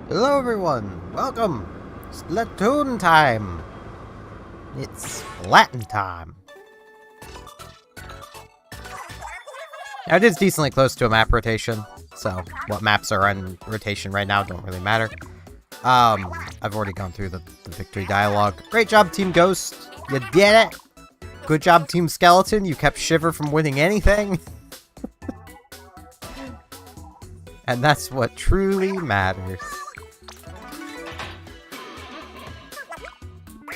Hello everyone, welcome! Splatoon time! It's Latin time. Now it is decently close to a map rotation, so what maps are on rotation right now don't really matter. I've already gone through the victory dialogue. Great job, Team Ghost! You did it! Good job, Team Skeleton, you kept Shiver from winning anything! And that's what truly matters.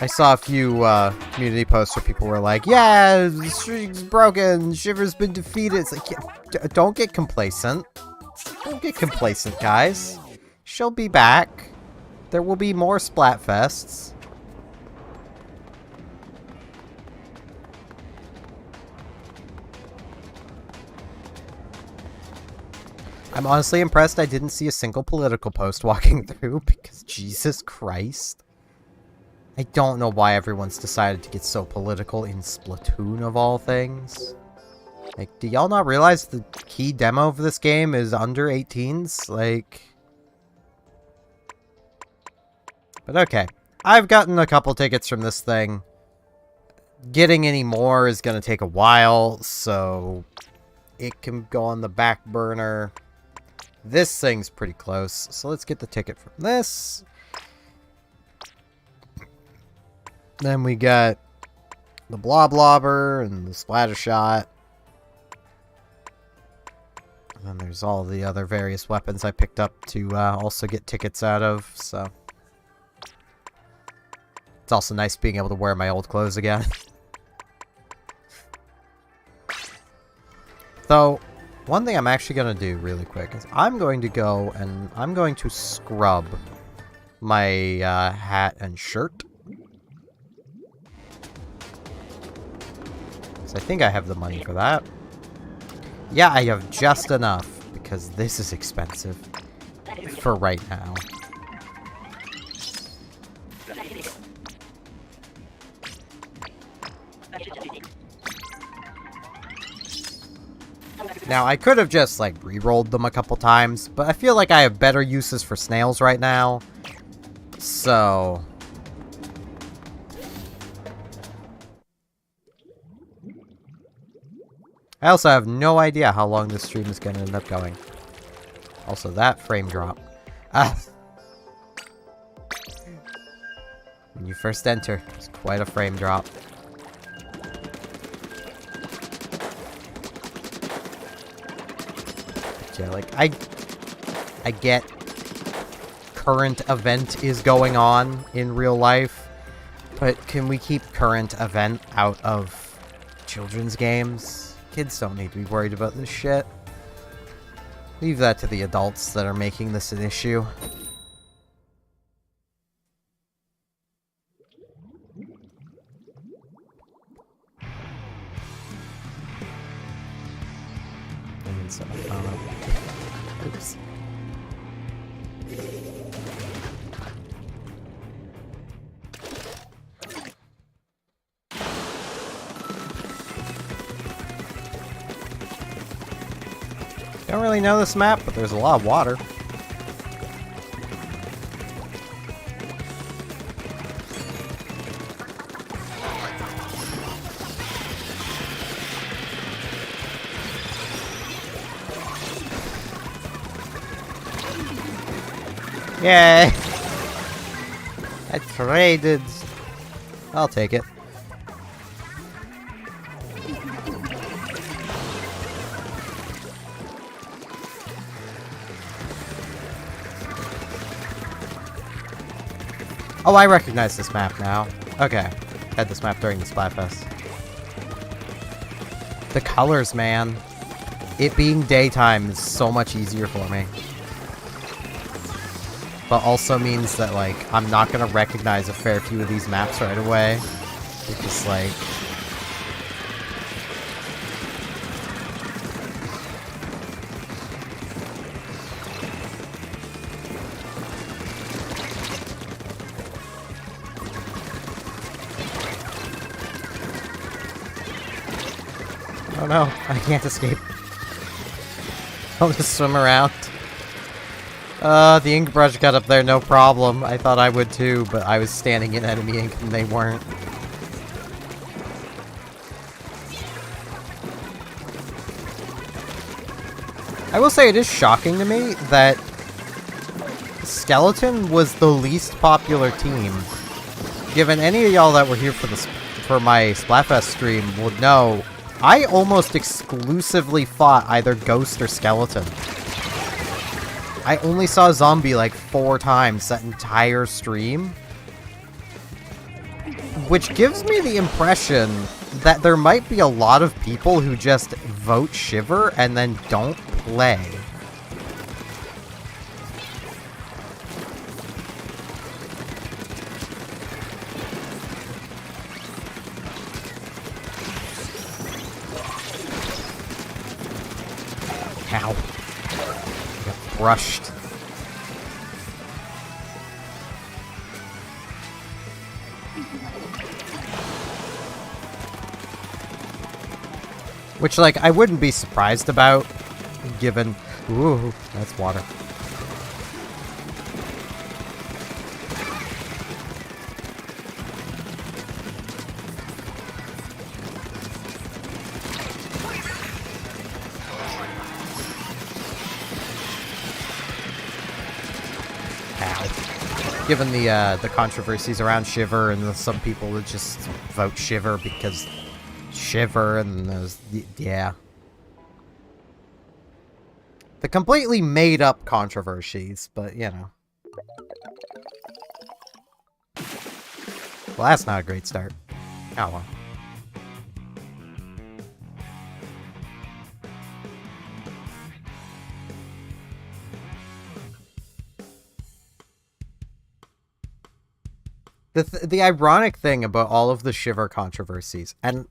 I saw a few community posts where people were like, yeah, the streak's broken, Shiver's been defeated. It's like, yeah, don't get complacent. Don't get complacent, guys. She'll be back. There will be more Splatfests. I'm honestly impressed I didn't see a single political post walking through, because Jesus Christ. I don't know why everyone's decided to get so political in Splatoon of all things. Like, do y'all not realize the key demo of this game is under 18s? Like... But okay. I've gotten a couple tickets from this thing. Getting any more is gonna take a while, so... it can go on the back burner. This thing's pretty close, so let's get the ticket from this. Then we got the Bloblobber and the Splatter Shot. And then there's all the other various weapons I picked up to also get tickets out of, so... It's also nice being able to wear my old clothes again. Though, one thing I'm actually going to do really quick is I'm going to go and I'm going to scrub my hat and shirt. So I think I have the money for that. Yeah, I have just enough because this is expensive for right now. Now, I could have just, like, re-rolled them a couple times, but I feel like I have better uses for Snails right now. So... I also have no idea how long this stream is going to end up going. Also, that frame drop. When you first enter, it's quite a frame drop. Yeah, like, I get current event is going on in real life, but can we keep current event out of children's games? Kids don't need to be worried about this shit. Leave that to the adults that are making this an issue. So, oops. Don't really know this map, but there's a lot of water. Yay! I traded. I'll take it. Oh, I recognize this map now. Okay. Had this map during the Splatfest. The colors, man. It being daytime is so much easier for me. But also means that, like, I'm not gonna recognize a fair few of these maps right away. Because, like... Oh no, I can't escape. I'll just swim around. The ink brush got up there, no problem. I thought I would too, but I was standing in enemy ink and they weren't. I will say it is shocking to me that Skeleton was the least popular team. Given any of y'all that were here for my Splatfest stream would know, I almost exclusively fought either Ghost or Skeleton. I only saw Zombie like 4 times that entire stream. Which gives me the impression that there might be a lot of people who just vote Shiver and then don't play. Ow. Got brushed. Which, like, I wouldn't be surprised about, given... Ooh, that's water. Given the controversies around Shiver, and some people would just vote Shiver because Shiver, and those, yeah. The completely made-up controversies, but, you know. Well, that's not a great start. Oh, well. The ironic thing about all of the Shiver controversies, and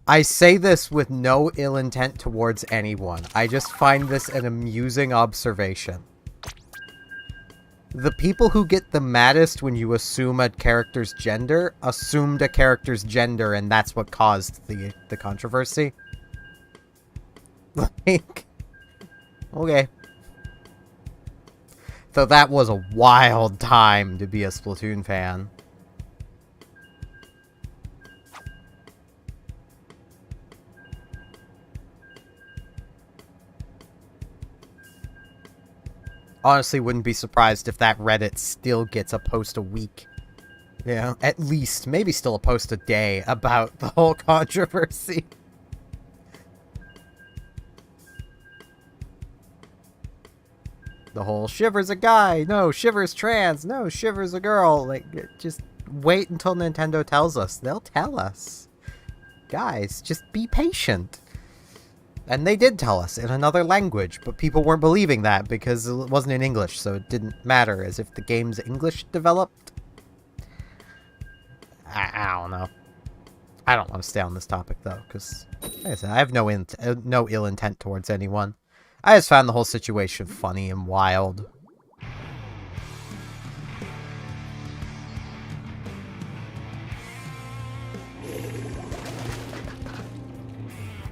I say this with no ill intent towards anyone, I just find this an amusing observation. The people who get the maddest when you assume a character's gender, assumed a character's gender, and that's what caused the controversy. Like, okay. So that was a wild time to be a Splatoon fan. Honestly, wouldn't be surprised if that Reddit still gets a post a week. You know, at least, maybe still a post a day about the whole controversy. The whole Shiver's a guy, no, Shiver's trans, no, Shiver's a girl. Like, just wait until Nintendo tells us. They'll tell us. Guys, just be patient. And they did tell us in another language, but people weren't believing that because it wasn't in English, so it didn't matter, as if the game's English developed. I don't know. I don't want to stay on this topic, though, because, like I said, I have no ill intent towards anyone. I just found the whole situation funny and wild.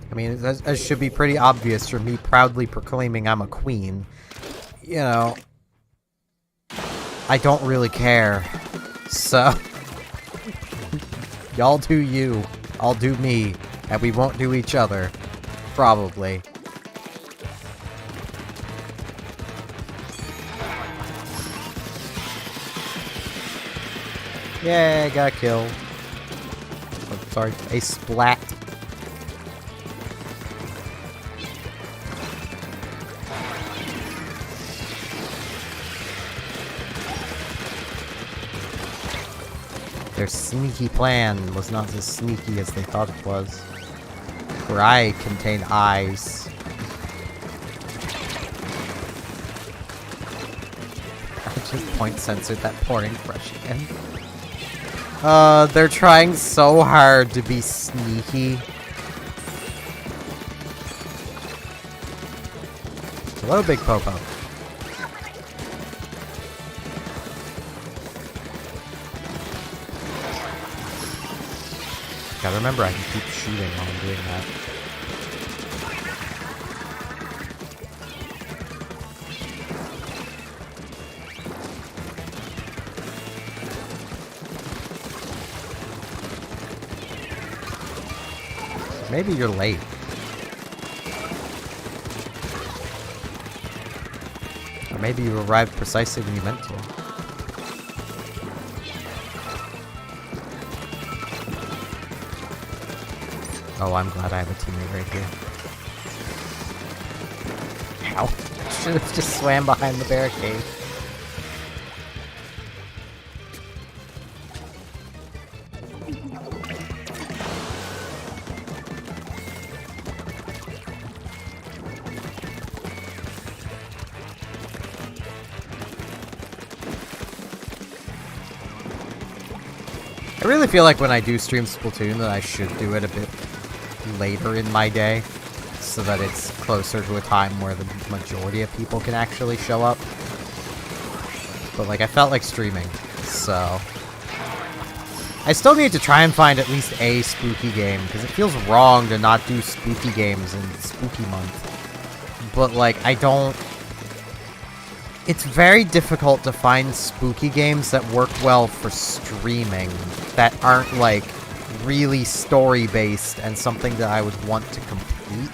I mean, it should be pretty obvious for me proudly proclaiming I'm a queen. You know, I don't really care. So, y'all do you, I'll do me, and we won't do each other. Probably. Yay, got a kill. Oh, sorry, a splat. Their sneaky plan was not as sneaky as they thought it was. For I contain eyes. I just point censored that pouring fresh again. They're trying so hard to be sneaky. Hello, Big Popo. Gotta remember I can keep shooting while I'm doing that. Maybe you're late. Or maybe you arrived precisely when you meant to. Oh, I'm glad I have a teammate right here. Ow. Should have just swam behind the barricade. I really feel like when I do stream Splatoon that I should do it a bit later in my day, so that it's closer to a time where the majority of people can actually show up. But like, I felt like streaming, so... I still need to try and find at least a spooky game, because it feels wrong to not do spooky games in Spooky Month. But like, I don't... It's very difficult to find spooky games that work well for streaming, that aren't, like, really story-based and something that I would want to complete.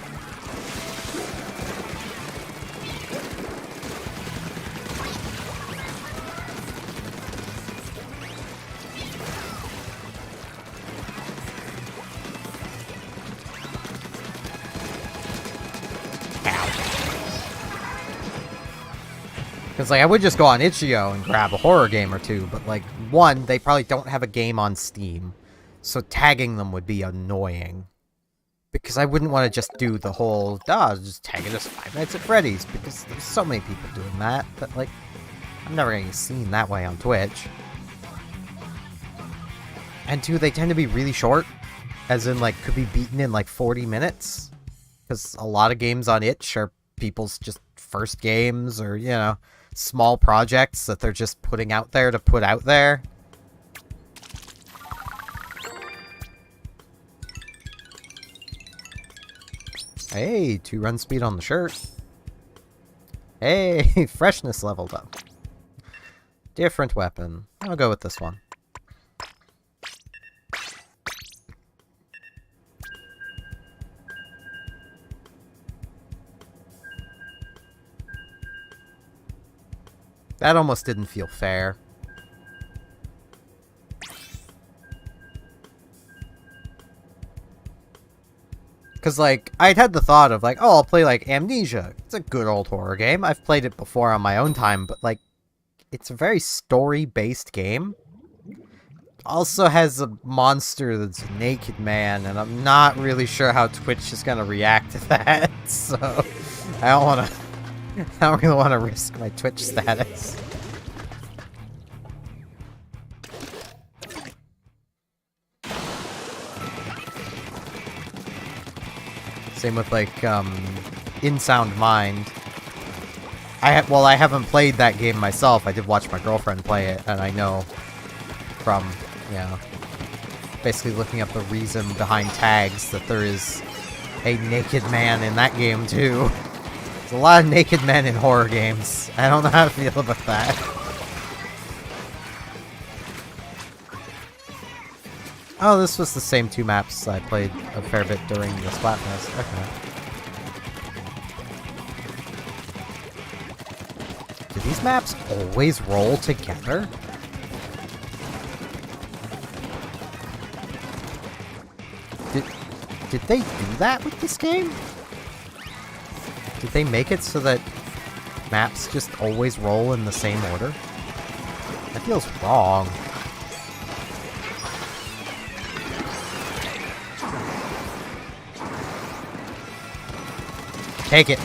Because, like, I would just go on itch.io and grab a horror game or two, but, like, one, they probably don't have a game on Steam, so tagging them would be annoying. Because I wouldn't want to just do the whole, just tag it as Five Nights at Freddy's, because there's so many people doing that, but, like, I'm never going to get seen that way on Twitch. And two, they tend to be really short, as in, like, could be beaten in, like, 40 minutes. Because a lot of games on itch are people's just first games, or, you know, small projects that they're just putting out there to put out there. Hey, 2 run speed on the shirt. Hey, freshness leveled up. Different weapon. I'll go with this one. That almost didn't feel fair. Because, like, I'd had the thought of, like, oh, I'll play, like, Amnesia. It's a good old horror game. I've played it before on my own time, but, like, it's a very story-based game. Also has a monster that's a naked man, and I'm not really sure how Twitch is gonna react to that, so I don't really want to risk my Twitch status. Same with, like, In Sound Mind. I haven't played that game myself. I did watch my girlfriend play it, and I know from, you know, basically looking up the reason behind tags that there is a naked man in that game, too. There's a lot of naked men in horror games. I don't know how to feel about that. Oh, this was the same 2 maps I played a fair bit during the Splatfest. Okay. Do these maps always roll together? Did they do that with this game? Did they make it so that maps just always roll in the same order? That feels wrong. Take it.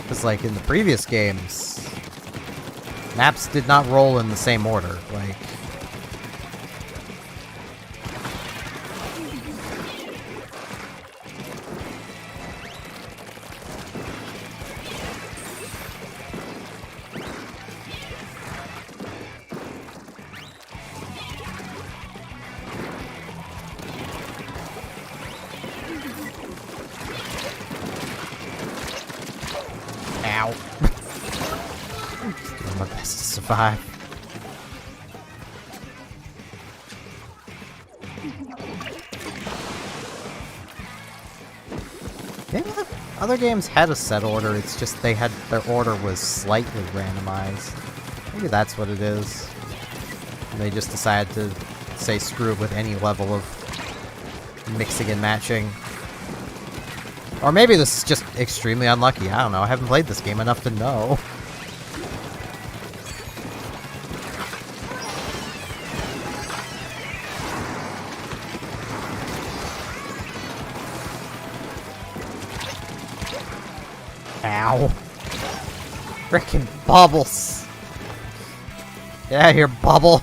Because, like, in the previous games, maps did not roll in the same order. Like, Ow. Doing my best to survive. Maybe the other games had a set order, it's just they had their order was slightly randomized. Maybe that's what it is. And they just decided to say screw it with any level of mixing and matching. Or maybe this is just extremely unlucky, I don't know, I haven't played this game enough to know. Ow. Frickin' bubbles. Get out of here, bubble.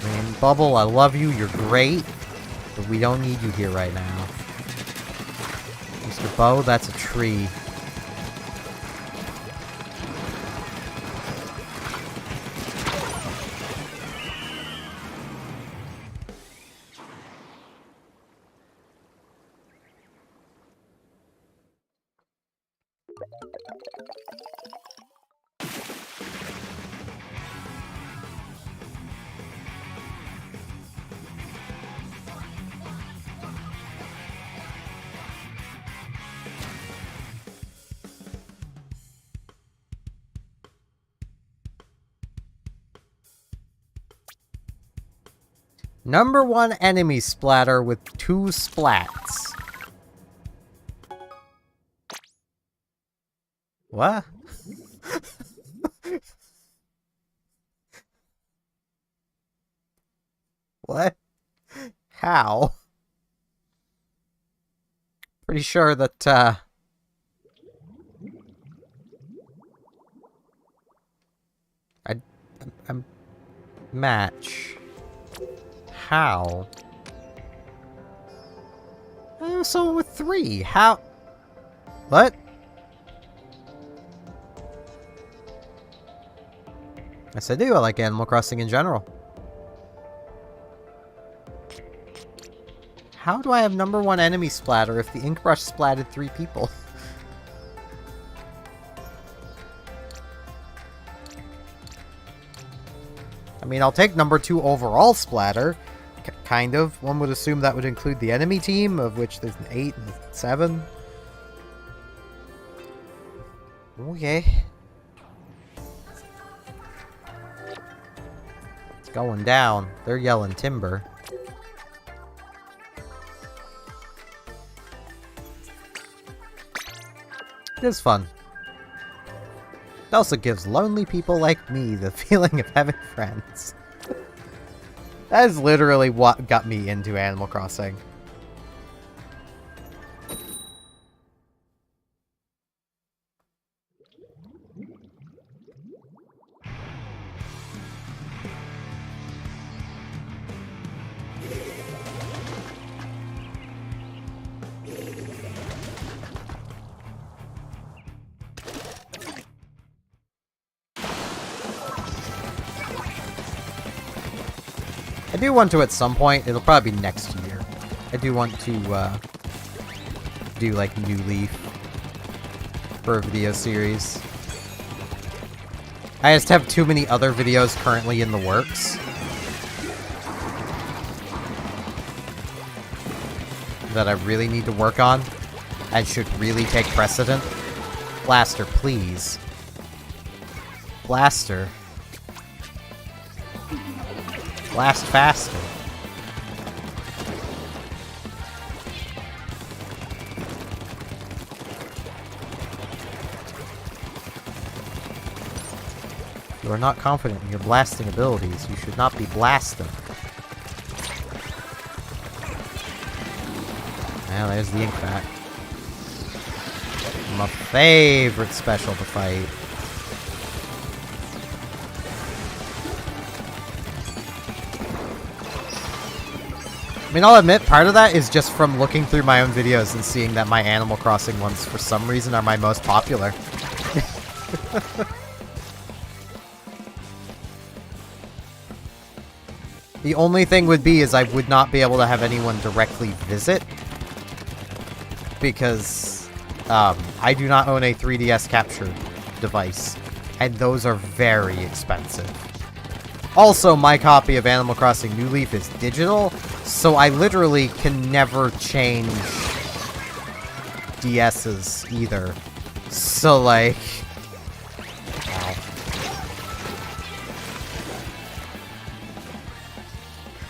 Man, Bubble, I love you, you're great, but we don't need you here right now. Mr. Bow, that's a tree. Number 1 enemy splatter with 2 splats. What? What? How? Pretty sure that, I'm match. How? Someone with 3. How? What? Yes, I do. I like Animal Crossing in general. How do I have number 1 enemy splatter if the ink brush splatted 3 people? I mean, I'll take number 2 overall splatter. Kind of. One would assume that would include the enemy team, of which there's an 8 and 7. Okay. It's going down. They're yelling timber. It is fun. It also gives lonely people like me the feeling of having friends. That is literally what got me into Animal Crossing. I do want to at some point, it'll probably be next year. I do want to do like New Leaf for a video series. I just have too many other videos currently in the works that I really need to work on and should really take precedent. Blaster, please. Blaster. Blast faster. You are not confident in your blasting abilities. You should not be blasting. Well, there's the ink back. My favorite special to fight. I mean, I'll admit, part of that is just from looking through my own videos and seeing that my Animal Crossing ones, for some reason, are my most popular. The only thing would be is I would not be able to have anyone directly visit. Because I do not own a 3DS capture device. And those are very expensive. Also, my copy of Animal Crossing New Leaf is digital. So I literally can never change DS's either. So, like... Wow.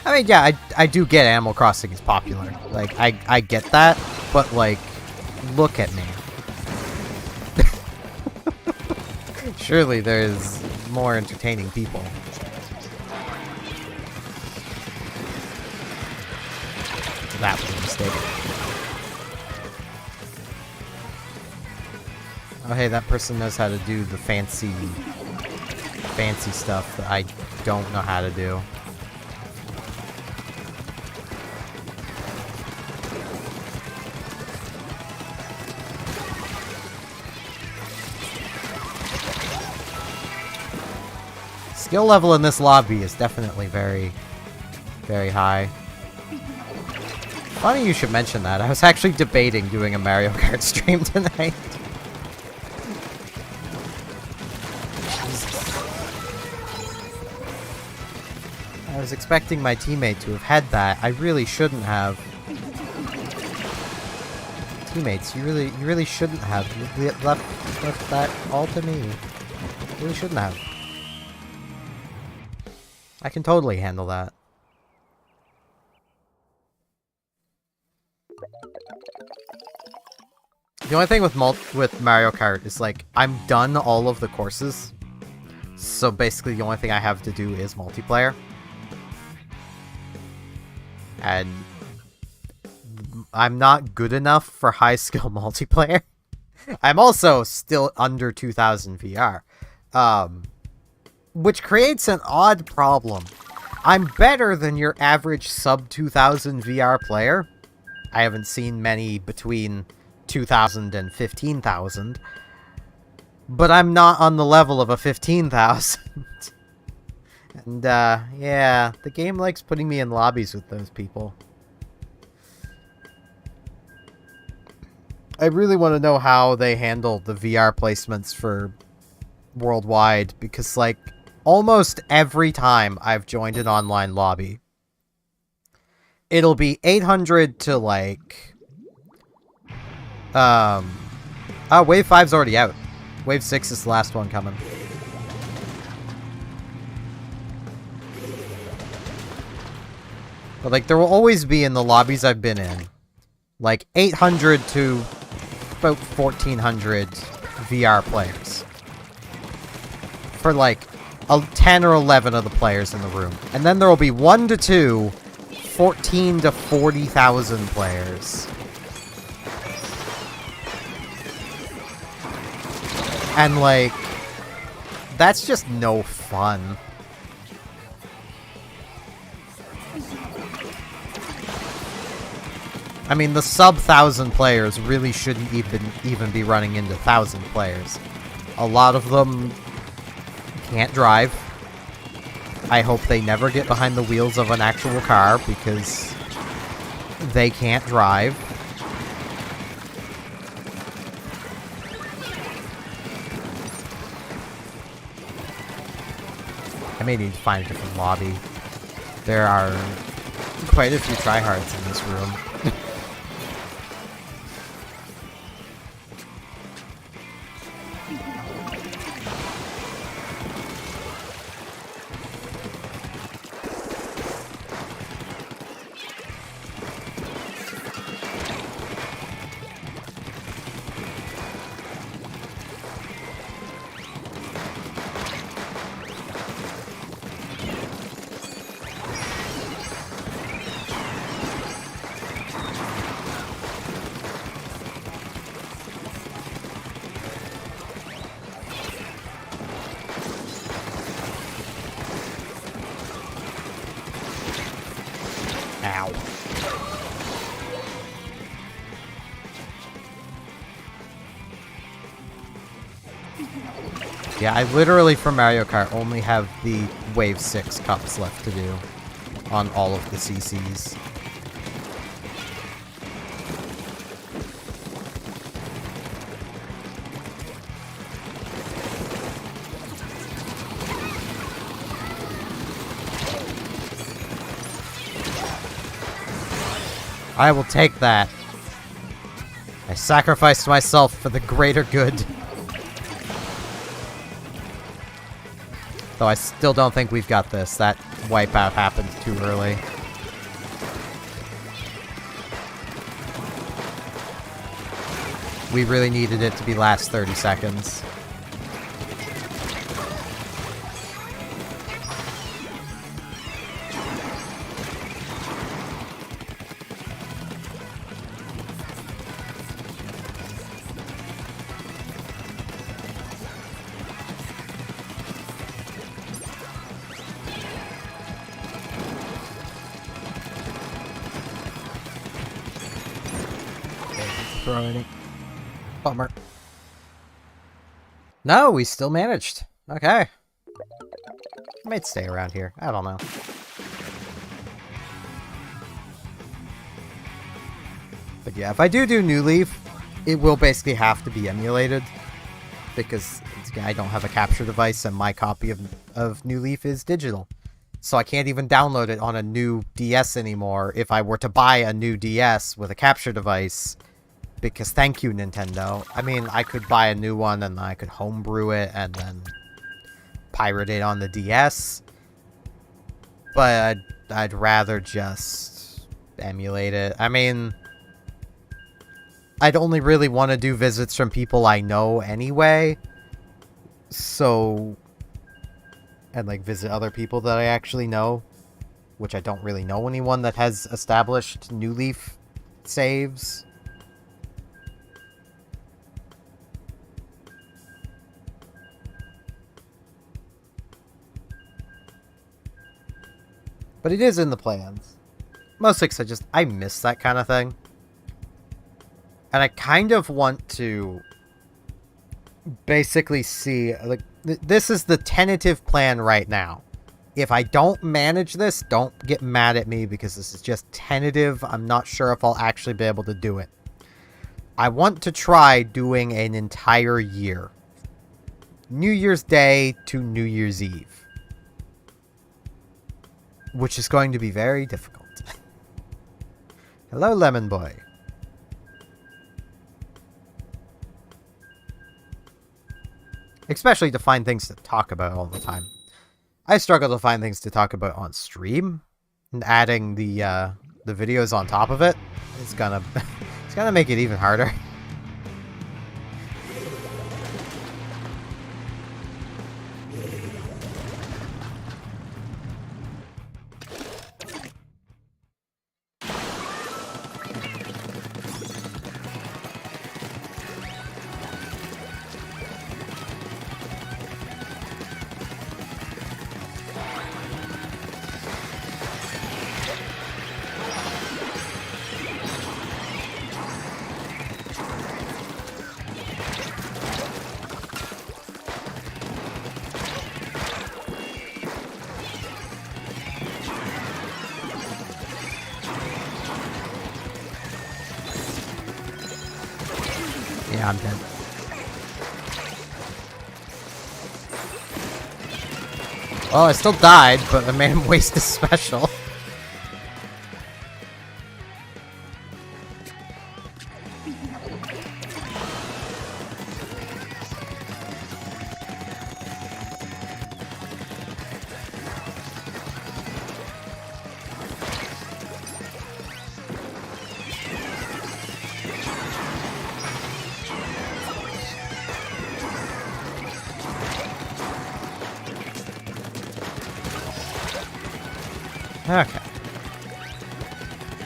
I mean, yeah, I do get Animal Crossing is popular. Like, I get that, but, like, look at me. Surely there's more entertaining people. That was a mistake. Oh, hey, that person knows how to do the fancy stuff that I don't know how to do. Skill level in this lobby is definitely very, very high. Funny you should mention that. I was actually debating doing a Mario Kart stream tonight. Jesus. I was expecting my teammate to have had that. I really shouldn't have. Teammates, you really shouldn't have. You left that all to me. You really shouldn't have. I can totally handle that. The only thing with Mario Kart is, like, I'm done all of the courses. So basically the only thing I have to do is multiplayer. And I'm not good enough for high-skill multiplayer. I'm also still under 2000 VR. Which creates an odd problem. I'm better than your average sub-2000 VR player. I haven't seen many between 2,000 and 15,000. But I'm not on the level of a 15,000. And, yeah, the game likes putting me in lobbies with those people. I really want to know how they handle the VR placements for worldwide, because, like, almost every time I've joined an online lobby, it'll be 800 to, like... Oh, Wave 5's already out. Wave 6 is the last one coming. But, like, there will always be in the lobbies I've been in, like, 800 to about 1,400 VR players. For, like, 10 or 11 of the players in the room. And then there will be 1 to 2, 14 to 40,000 players. And, like, that's just no fun. I mean, the sub-1,000 players really shouldn't even be running into 1,000 players. A lot of them can't drive. I hope they never get behind the wheels of an actual car, because they can't drive. I may need to find a different lobby. There are quite a few tryhards in this room. Ow. Yeah, I literally, for Mario Kart, only have the Wave 6 cups left to do. on all of the CCs. I will take that. I sacrificed myself for the greater good. Though I still don't think we've got this. That wipeout happened too early. We really needed it to be last 30 seconds. Throw any. Bummer. No, we still managed. Okay. I might stay around here. I don't know. But yeah, if I do New Leaf, it will basically have to be emulated. Because I don't have a capture device and my copy of New Leaf is digital. So I can't even download it on a new DS anymore if I were to buy a new DS with a capture device. Because thank you, Nintendo. I mean, I could buy a new one and I could homebrew it and then pirate it on the DS. But I'd rather just emulate it. I mean, I'd only really want to do visits from people I know anyway. So, and like visit other people that I actually know. Which I don't really know anyone that has established New Leaf saves. But it is in the plans. Mostly because I miss that kind of thing. And I kind of want to basically see, like, this is the tentative plan right now. If I don't manage this, don't get mad at me because this is just tentative. I'm not sure if I'll actually be able to do it. I want to try doing an entire year. New Year's Day to New Year's Eve. Which is going to be very difficult. Hello, Lemon Boy. Especially to find things to talk about all the time. I struggle to find things to talk about on stream. And adding the videos on top of it is gonna it's gonna make it even harder. Yeah, I'm dead. Well, I still died, but I made him waste his special. Okay.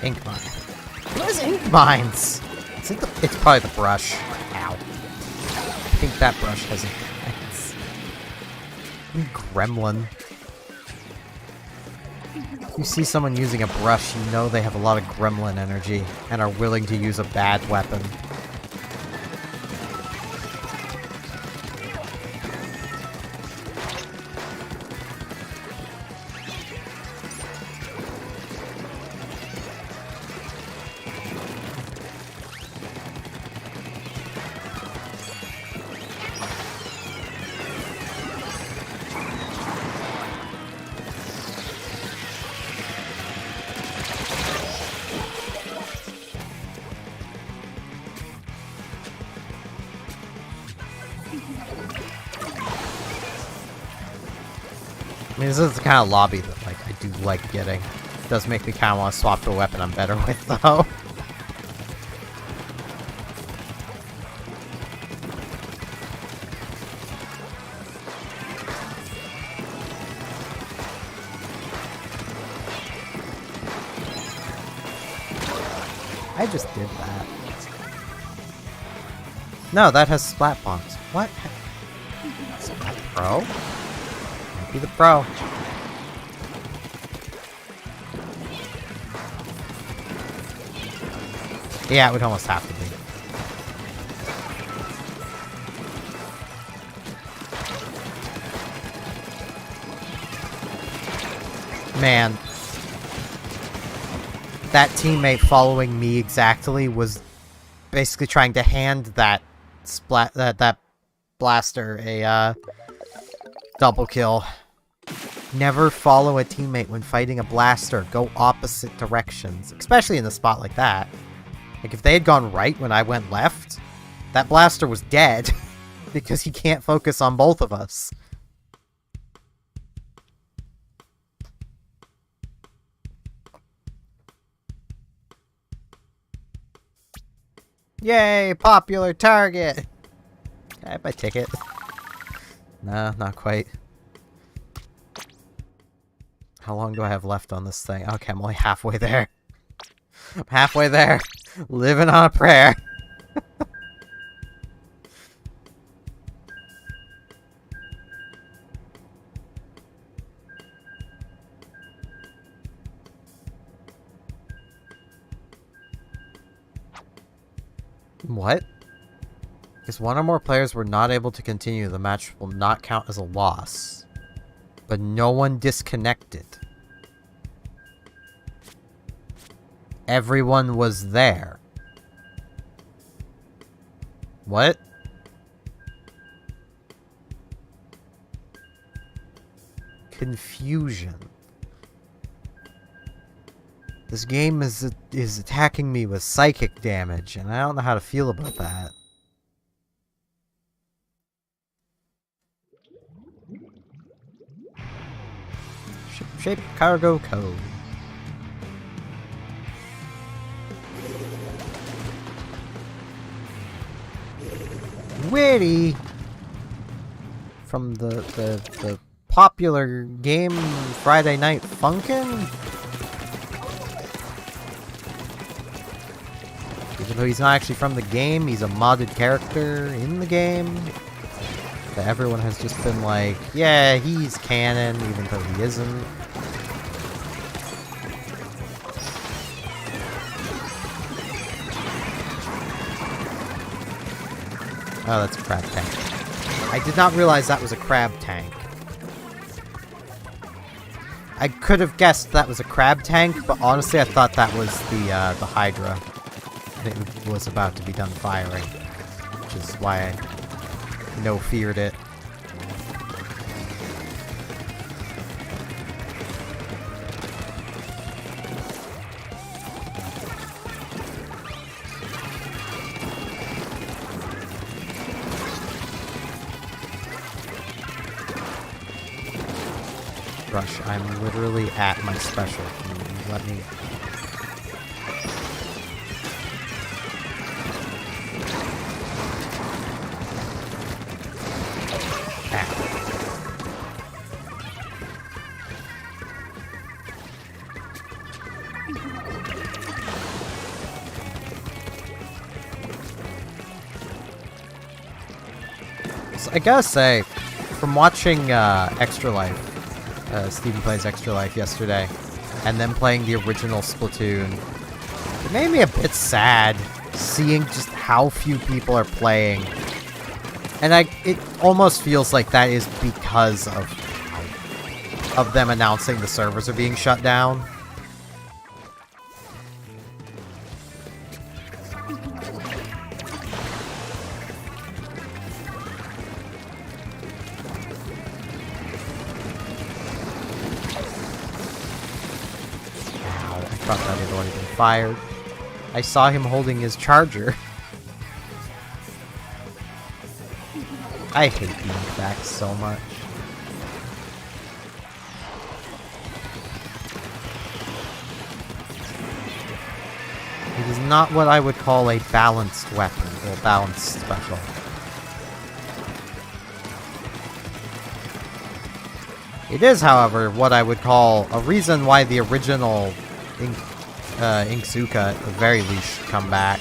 Ink mine. What is ink mines? It's probably the brush. Ow. I think that brush has ink mines. Gremlin. You see someone using a brush, you know they have a lot of gremlin energy and are willing to use a bad weapon. mean, this is the kind of lobby that, like, I do like getting. It does make me kind of want to swap to a weapon I'm better with, though. I just did that. No, that has splat bombs. What? Splat Pro? Might be the Pro. Yeah, it would almost have to be. Man. That teammate following me exactly was basically trying to hand that that blaster a double kill. Never follow a teammate when fighting a blaster. Go opposite directions, especially in a spot like that. Like if they had gone right when I went left, that blaster was dead because he can't focus on both of us. Yay, popular target! Can I have my ticket? Nah, not quite. How long do I have left on this thing? Okay, I'm only halfway there. I'm halfway there. Living on a prayer. What? If one or more players were not able to continue, the match will not count as a loss. But no one disconnected. Everyone was there. What? Confusion. This game is attacking me with psychic damage, and I don't know how to feel about that. Shape cargo code. Witty! From the popular game Friday Night Funkin'? Even though he's not actually from the game, he's a modded character in the game. But everyone has just been like, yeah, he's canon, even though he isn't. Oh, that's a crab tank. I did not realize that was a crab tank. I could have guessed that was a crab tank, but honestly I thought that was the Hydra. And it was about to be done firing. Which is why I no-feared it. Rush, I'm literally at my special. Can you let me... So I gotta say, from watching Extra Life, Steven Plays Extra Life yesterday, and then playing the original Splatoon, it made me a bit sad seeing just how few people are playing. And it almost feels like that is because of them announcing the servers are being shut down. I thought that had already been fired. I saw him holding his charger. I hate being back so much. It is not what I would call a balanced weapon, or balanced special. It is, however, what I would call a reason why the original Inkzuka, at the very least, should come back.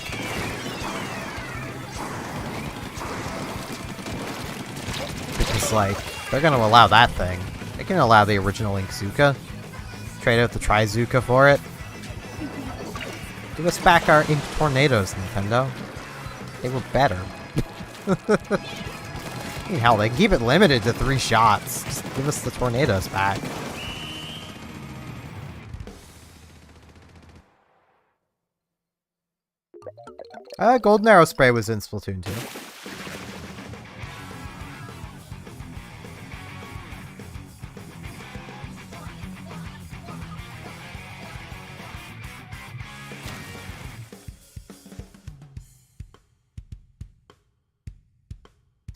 Because, like, they're gonna allow that thing. They can allow the original Inkzuka. Trade out the Trizuka for it. Give us back our Ink Tornadoes, Nintendo. They were better. I mean, hell, they keep it limited to 3 shots. Just give us the Tornadoes back. Golden Arrow Spray was in Splatoon 2.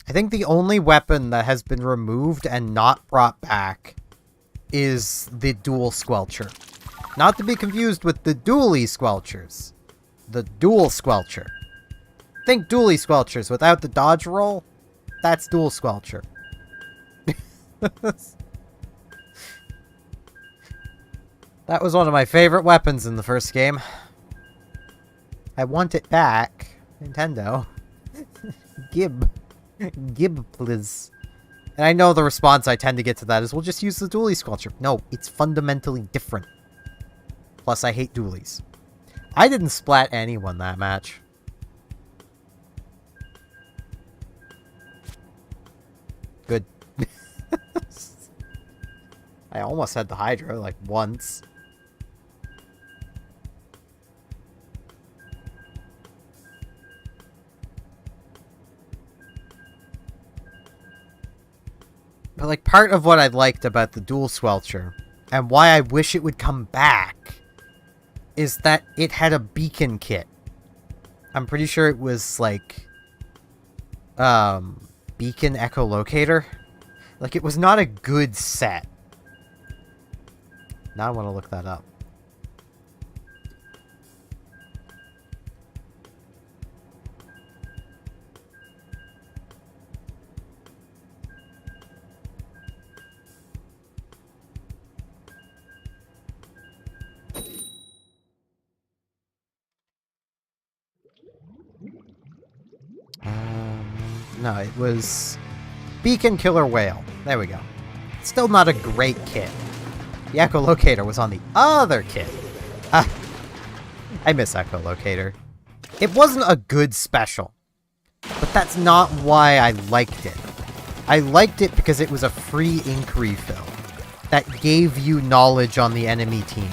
I think the only weapon that has been removed and not brought back is the Dual Squelcher. Not to be confused with the Dually Squelchers. The Dual Squelcher. Think Dually Squelchers without the dodge roll. That's Dual Squelcher. That was one of my favorite weapons in the first game. I want it back. Nintendo. Gib, please. And I know the response I tend to get to that is, we'll just use the Dually Squelcher. No, it's fundamentally different. Plus, I hate dualies. I didn't splat anyone that match. Good. I almost had the Hydra, like, once. But, like, part of what I liked about the Dual Squelcher, and why I wish it would come back, is that it had a beacon kit. I'm pretty sure it was, like, beacon echolocator. Like, it was not a good set. Now I want to look that up. No, it was Beacon Killer Whale. There we go. Still not a great kit. The Echolocator was on the other kit. I miss Echolocator. It wasn't a good special, but that's not why I liked it. I liked it because it was a free ink refill that gave you knowledge on the enemy team.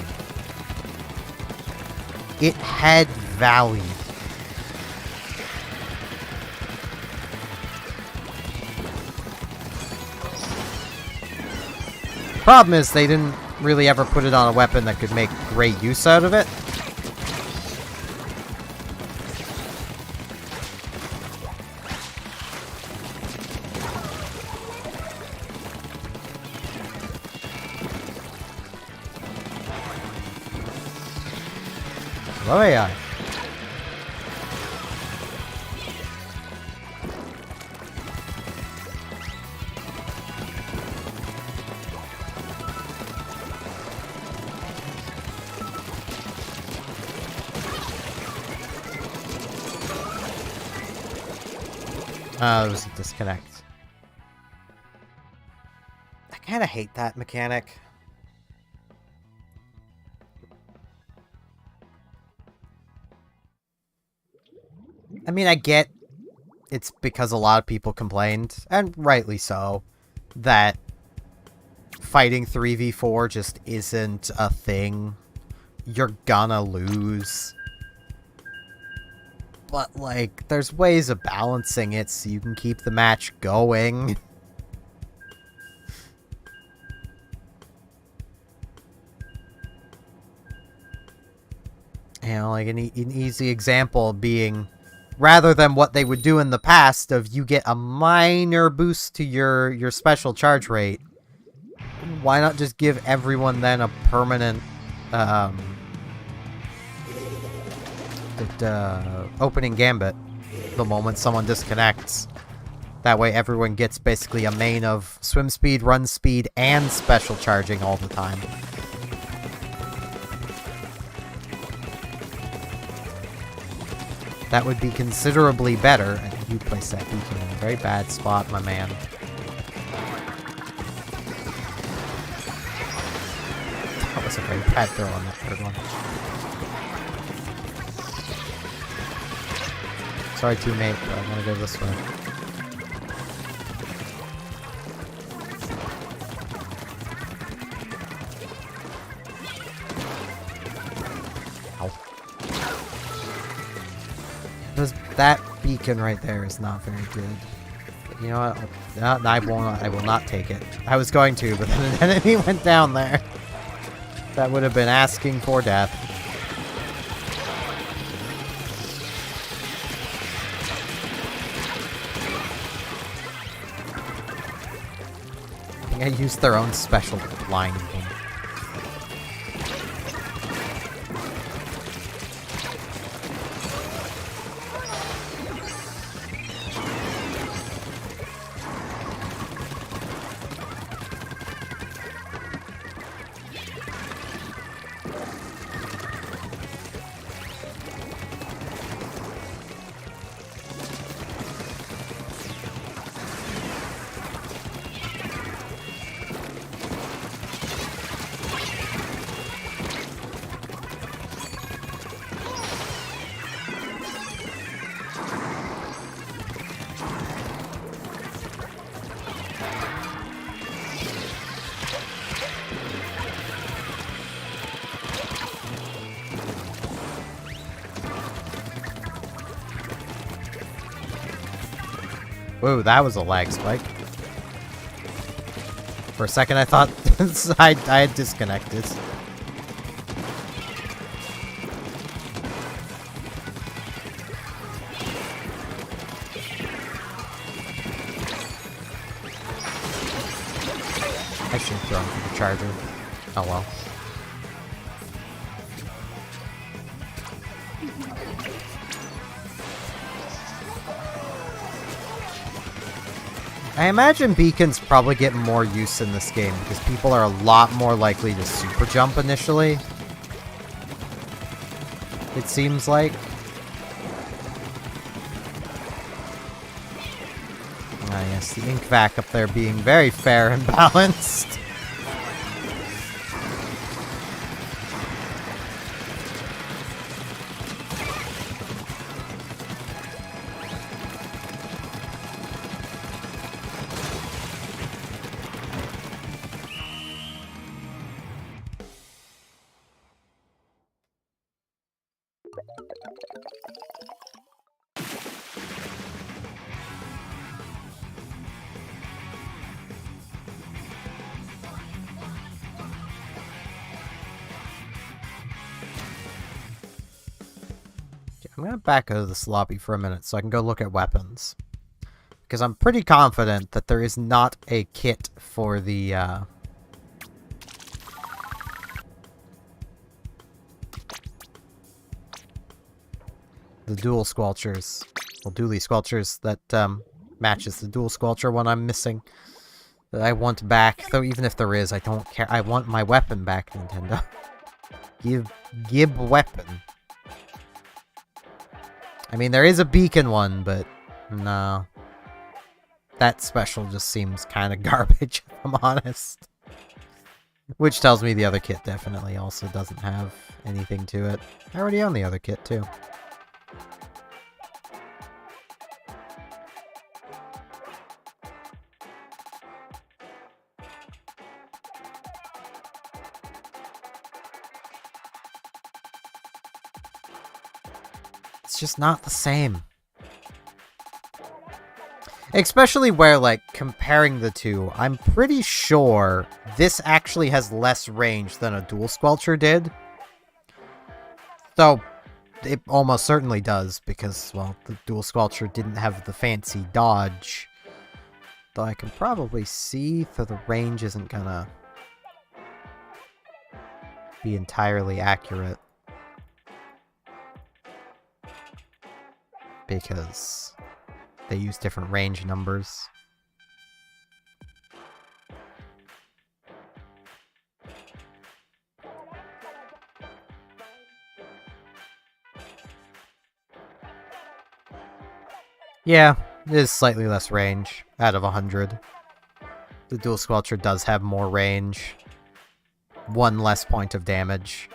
It had value. Problem is, they didn't really ever put it on a weapon that could make great use out of it. Hello, AI. There was a disconnect. I kind of hate that mechanic. I mean, I get it's because a lot of people complained, and rightly so, that fighting 3v4 just isn't a thing. You're gonna lose. But, like, there's ways of balancing it so you can keep the match going. You know, like, an easy example being, rather than what they would do in the past of you get a minor boost to your special charge rate, why not just give everyone then a permanent, opening gambit the moment someone disconnects. That way everyone gets basically a main of swim speed, run speed, and special charging all the time. That would be considerably better. And you place that beacon in a very bad spot, my man. That was a very bad throw on that third one. Sorry, teammate, but I'm gonna go this way. That beacon right there is not very good. But you know what? I will not take it. I was going to, but then an enemy went down there. That would have been asking for death. I think I used their own special line. Whoa, that was a lag spike. For a second I thought I had disconnected. I should have thrown for the charger. Oh well. I imagine beacons probably get more use in this game because people are a lot more likely to super jump initially. It seems like. Ah yes, the ink vac up there being very fair and balanced. I'm gonna back out of this lobby for a minute so I can go look at weapons. Because I'm pretty confident that there is not a kit for the, the dual squelchers. Well, dually squelchers that, matches the dual squelcher one I'm missing. That I want back. Though even if there is, I don't care. I want my weapon back, Nintendo. Give weapon. I mean, there is a beacon one, but no. That special just seems kind of garbage, if I'm honest. Which tells me the other kit definitely also doesn't have anything to it. I already own the other kit, too. It's just not the same. Especially where, like, comparing the two, I'm pretty sure this actually has less range than a dual squelcher did. Though, it almost certainly does, because, well, the dual squelcher didn't have the fancy dodge. Though I can probably see that the range isn't gonna be entirely accurate. because they use different range numbers. Yeah, it is slightly less range out of 100. The Dual Squelcher does have more range. 1 less point of damage.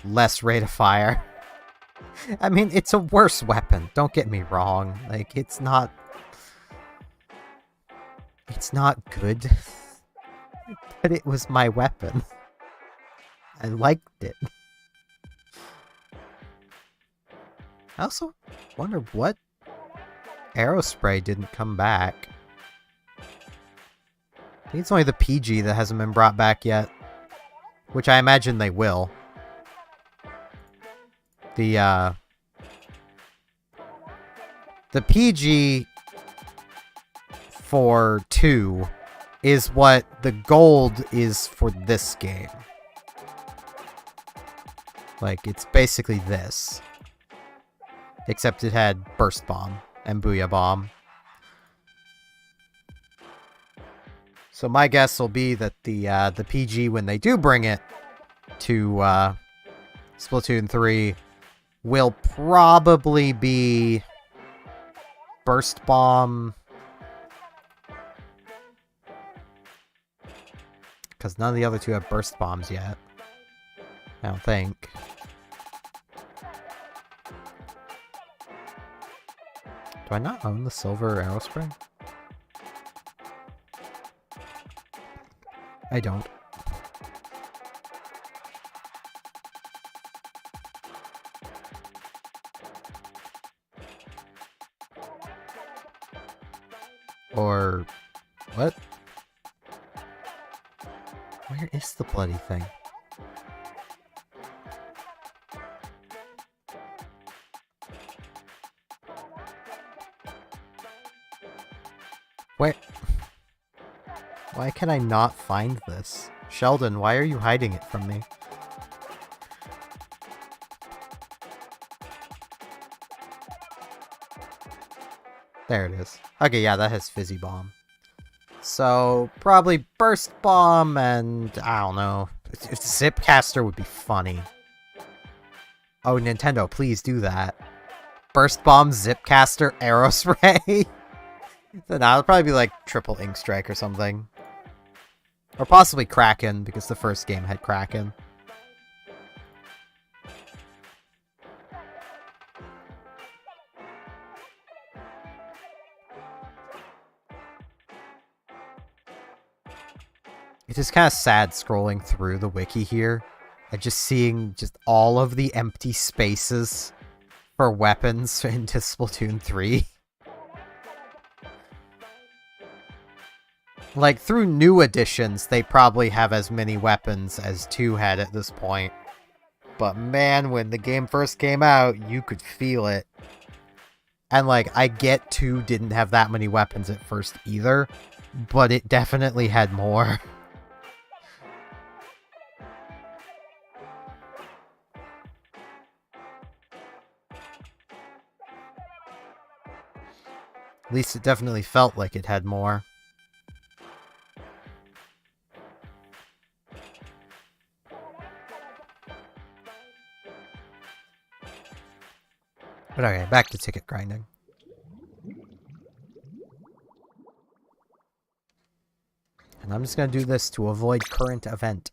Less rate of fire. I mean, it's a worse weapon, don't get me wrong. Like, it's not... It's not good. But it was my weapon. I liked it. I also wonder what Aerospray didn't come back. I think it's only the PG that hasn't been brought back yet. Which I imagine they will. The PG for 2 is what the gold is for this game. Like, it's basically this. Except it had Burst Bomb and Booyah Bomb. So my guess will be that the PG, when they do bring it to Splatoon 3, will probably be Burst Bomb. Because none of the other two have Burst Bombs yet. I don't think. Do I not own the silver Aerospray? I don't. Or... what? Where is the bloody thing? Where? Why can I not find this? Sheldon, why are you hiding it from me? There it is. Okay, yeah, that has Fizzy Bomb. So, probably Burst Bomb and... I don't know. Zipcaster would be funny. Oh, Nintendo, please do that. Burst Bomb, Zipcaster, Aerospray. So, nah, it'll probably be like Triple Ink Strike or something. Or possibly Kraken, because the first game had Kraken. It is kind of sad scrolling through the wiki here and just seeing just all of the empty spaces for weapons into Splatoon 3. Like, through new editions, they probably have as many weapons as 2 had at this point. But man, when the game first came out, you could feel it. And like, I get 2 didn't have that many weapons at first either, but it definitely had more. At least it definitely felt like it had more. But okay, back to ticket grinding. And I'm just gonna do this to avoid current event.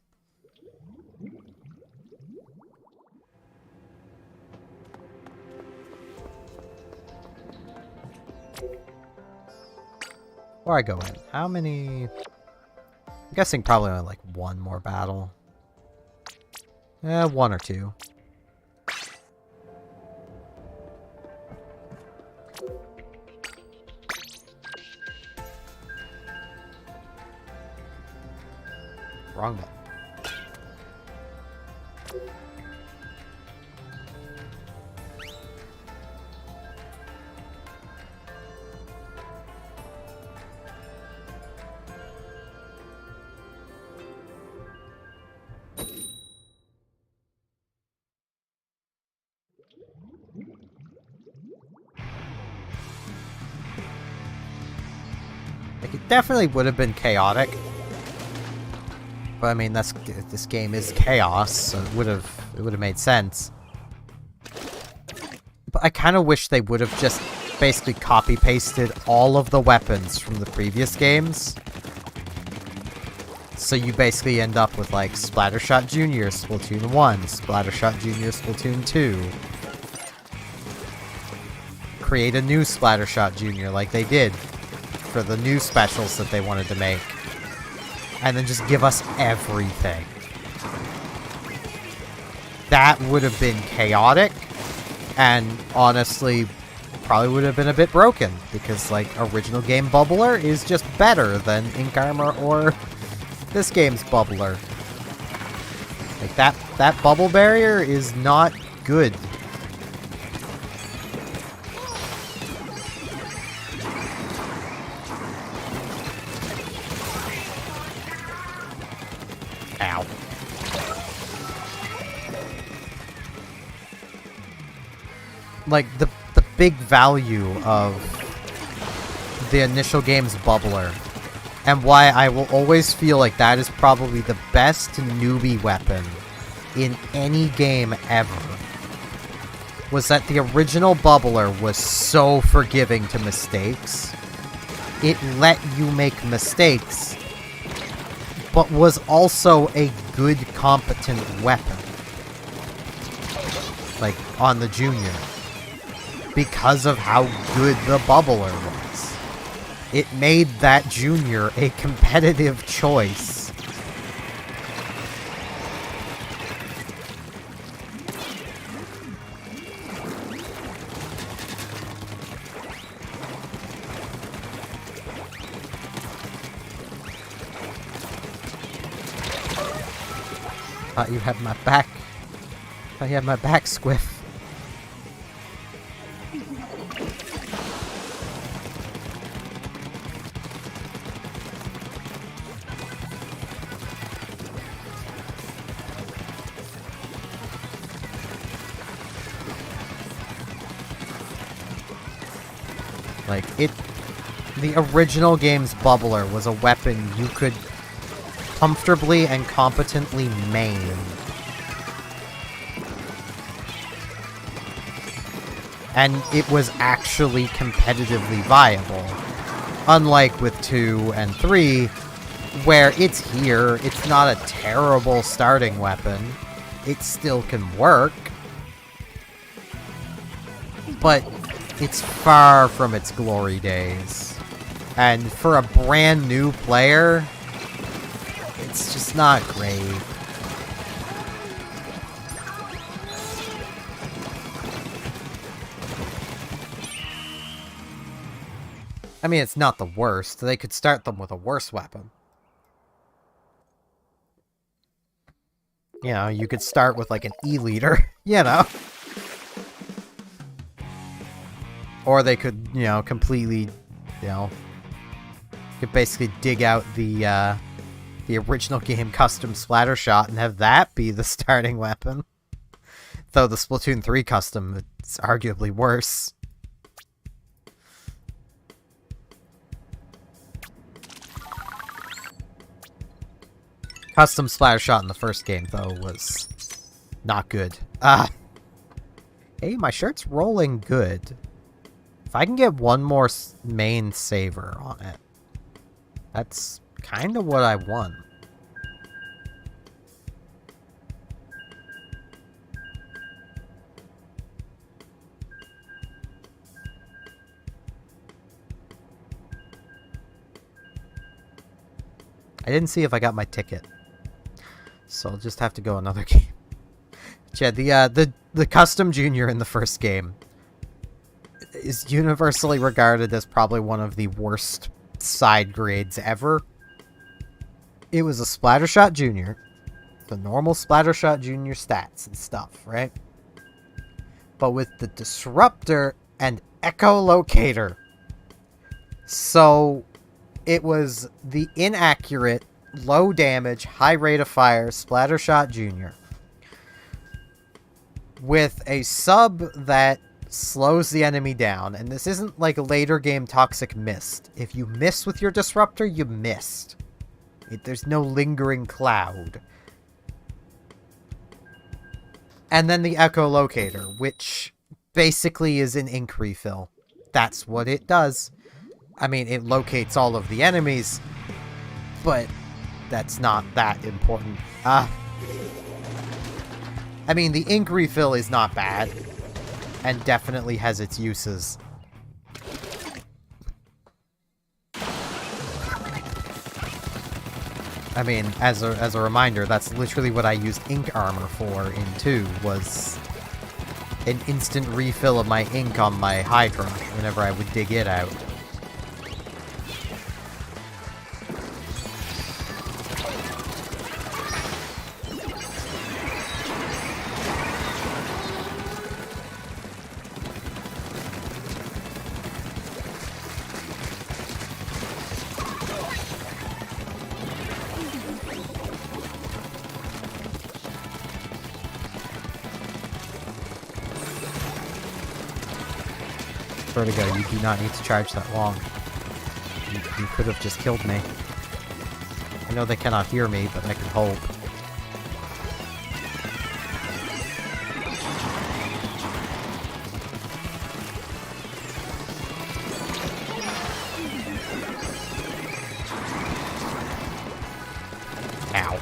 Before I go in, how many... I'm guessing probably only like 1 more battle. 1 or 2. Wrong button. Like, it definitely would have been chaotic. But I mean, this game is chaos, so it would have made sense. But I kind of wish they would have just basically copy-pasted all of the weapons from the previous games. So you basically end up with, like, Splattershot Jr., Splatoon 1, Splattershot Jr., Splatoon 2. Create a new Splattershot Jr. like they did for the new specials that they wanted to make. And then just give us everything. That would have been chaotic, and honestly, probably would have been a bit broken, because, like, original game Bubbler is just better than Ink Armor or this game's Bubbler. Like, that bubble barrier is not good. Ow. Like, the big value of the initial game's Bubbler, and why I will always feel like that is probably the best newbie weapon in any game ever, was that the original Bubbler was so forgiving to mistakes. It let you make mistakes, but was also a good, competent weapon. Like, on the Junior. Because of how good the Bubbler was. It made that Junior a competitive choice. Thought you had my back. Thought you had my back, Squiff. Like, the original game's Bubbler was a weapon you could comfortably and competently main. And it was actually competitively viable. Unlike with 2 and 3, where it's here, it's not a terrible starting weapon. It still can work. But it's far from its glory days. And for a brand new player, it's just not great. I mean, it's not the worst. They could start them with a worse weapon. You know, you could start with, like, an E-liter, you know? Or they could, you know, completely, you know, could basically dig out the original game custom Splattershot and have that be the starting weapon. Though the Splatoon 3 custom is arguably worse. Custom Splattershot in the first game, though, was not good. Hey, my shirt's rolling good. If I can get one more main saver on it, that's kind of what I want. I didn't see if I got my ticket, so I'll just have to go another game. Yeah, the custom Junior in the first game is universally regarded as probably one of the worst side grades ever. It was a Splattershot Junior, the normal Splattershot Junior stats and stuff, right? But with the Disruptor and Echolocator. So it was the inaccurate, low damage, high rate of fire Splattershot Junior with a sub that slows the enemy down, and this isn't like later game Toxic Mist. If you miss with your disruptor, you missed. There's no lingering cloud. And then the echolocator, which basically is an ink refill. That's what it does. I mean, it locates all of the enemies, but that's not that important. I mean, the ink refill is not bad, and definitely has its uses. I mean, as a reminder, that's literally what I used ink armor for in 2, was an instant refill of my ink on my Hydra whenever I would dig it out. Swear to God, you do not need to charge that long. You could have just killed me. I know they cannot hear me, but I can hope. Ow.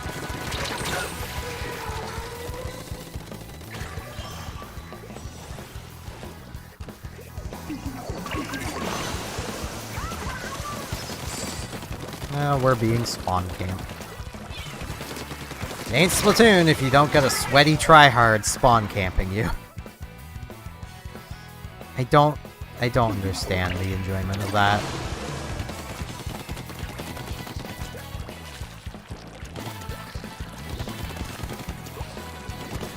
Well, we're being spawn camped. It ain't Splatoon if you don't get a sweaty tryhard spawn camping you. I don't understand the enjoyment of that.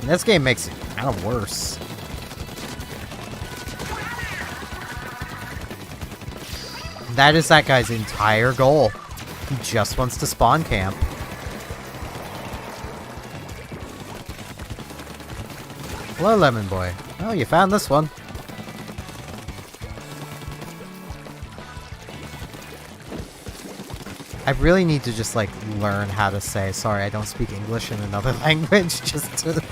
And this game makes it kind of worse. That is that guy's entire goal. He just wants to spawn camp. Hello, Lemon Boy. Oh, you found this one. I really need to just, like, learn how to say, sorry, I don't speak English in another language, just to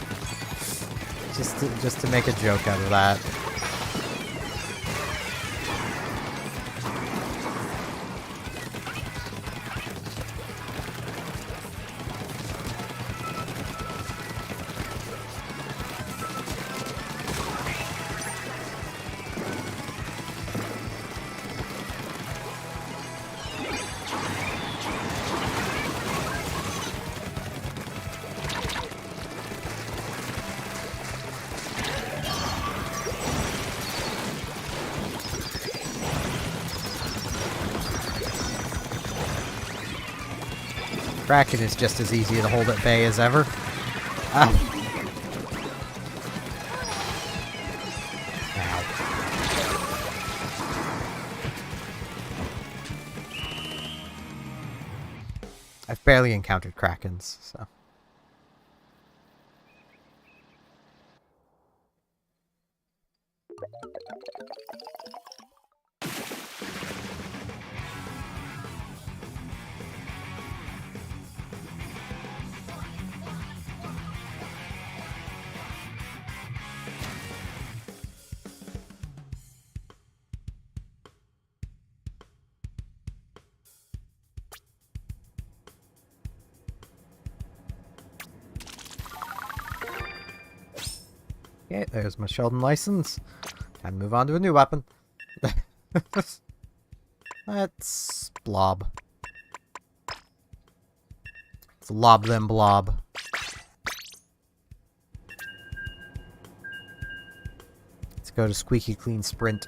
make a joke out of that. Kraken is just as easy to hold at bay as ever. Ow. I've barely encountered Krakens, so... Okay, there's my Sheldon license. Time to move on to a new weapon. Let's blob. Let's lob them blob. Let's go to squeaky clean sprint.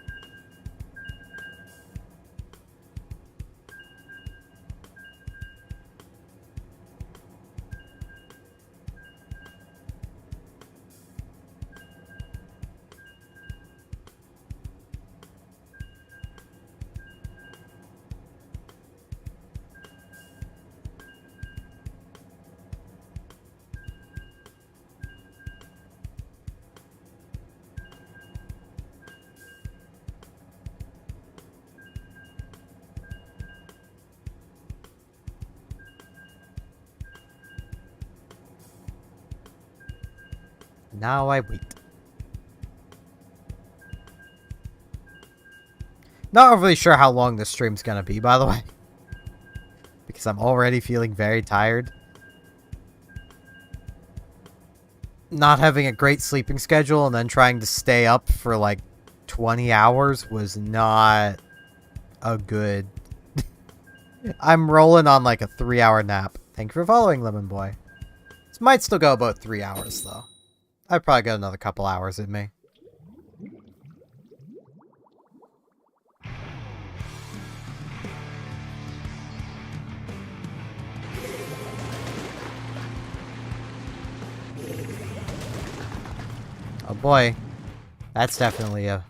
Now I wait. Not overly sure how long this stream's gonna be, by the way. Because I'm already feeling very tired. Not having a great sleeping schedule and then trying to stay up for like 20 hours was not a good... I'm rolling on like a 3-hour nap. Thank you for following, Lemon Boy. This might still go about 3 hours, though. I've probably got another couple hours in me. Oh boy. That's definitely a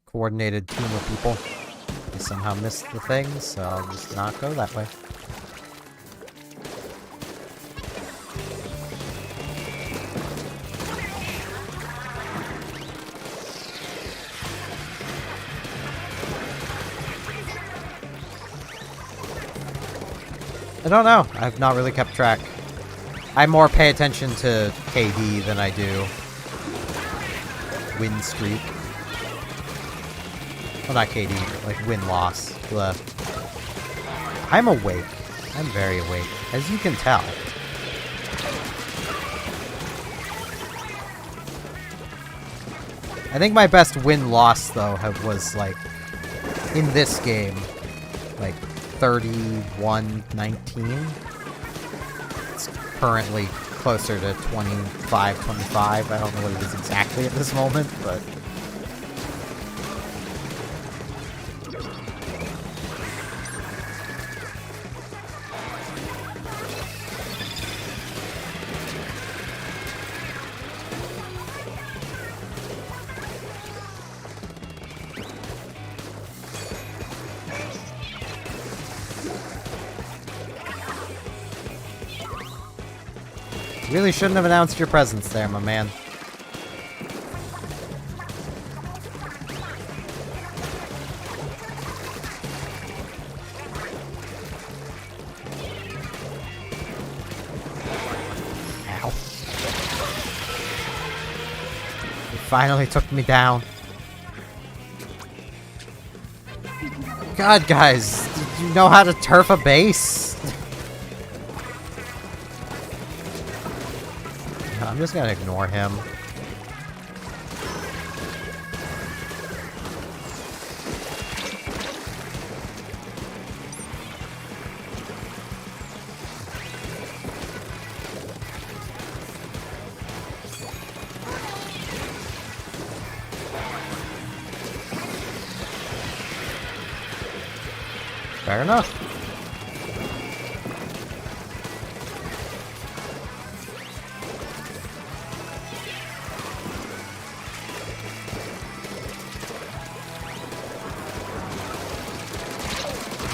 coordinated team of people. I somehow missed the thing, so I'll just not go that way. I don't know. I've not really kept track. I more pay attention to KD than I do win streak. Well, not KD, but like win-loss. I'm awake. I'm very awake, as you can tell. I think my best win-loss, though, was, like, in this game, like, 31-19. It's currently closer to 25-25. I don't know what it is exactly at this moment, but... Really shouldn't have announced your presence there, my man. Ow. You finally took me down. God, guys, did you know how to turf a base? I'm just gonna ignore him. Fair enough.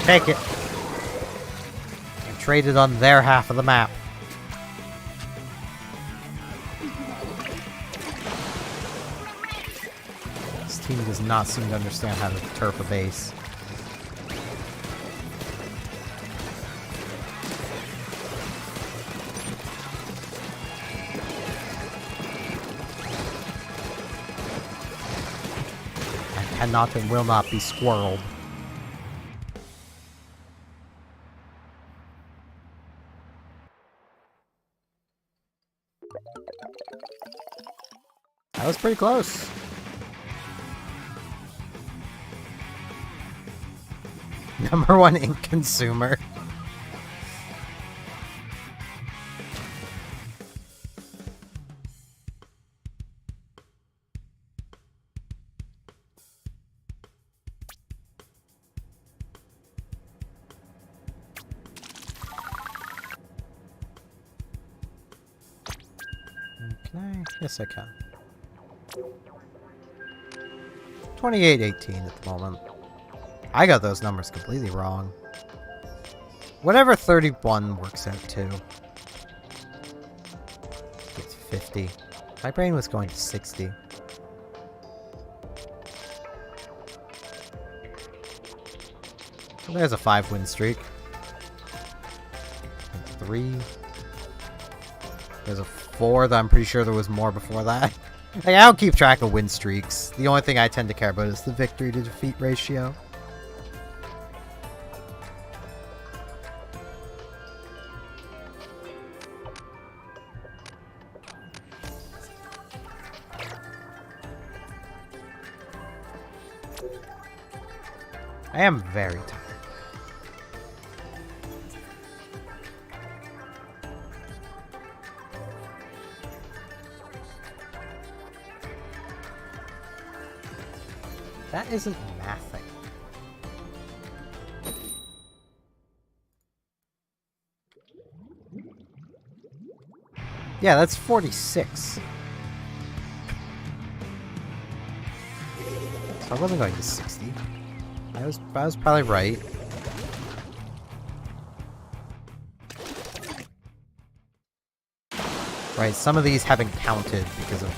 Take it. I traded on their half of the map. This team does not seem to understand how to turf a base. I cannot and will not be squirreled. That was pretty close. #1 ink consumer. Can I? Yes, I can. 28-18 at the moment. I got those numbers completely wrong. Whatever 31 works out to. It's 50. My brain was going to 60. Well, there's a 5-win streak. And 3. There's a 4, though I'm pretty sure there was more before that. Like, I don't keep track of win streaks. The only thing I tend to care about is the victory to defeat ratio. I am very tired. That isn't mathing. Yeah, that's 46. So I wasn't going to 60. I was probably right. Right, some of these haven't counted because of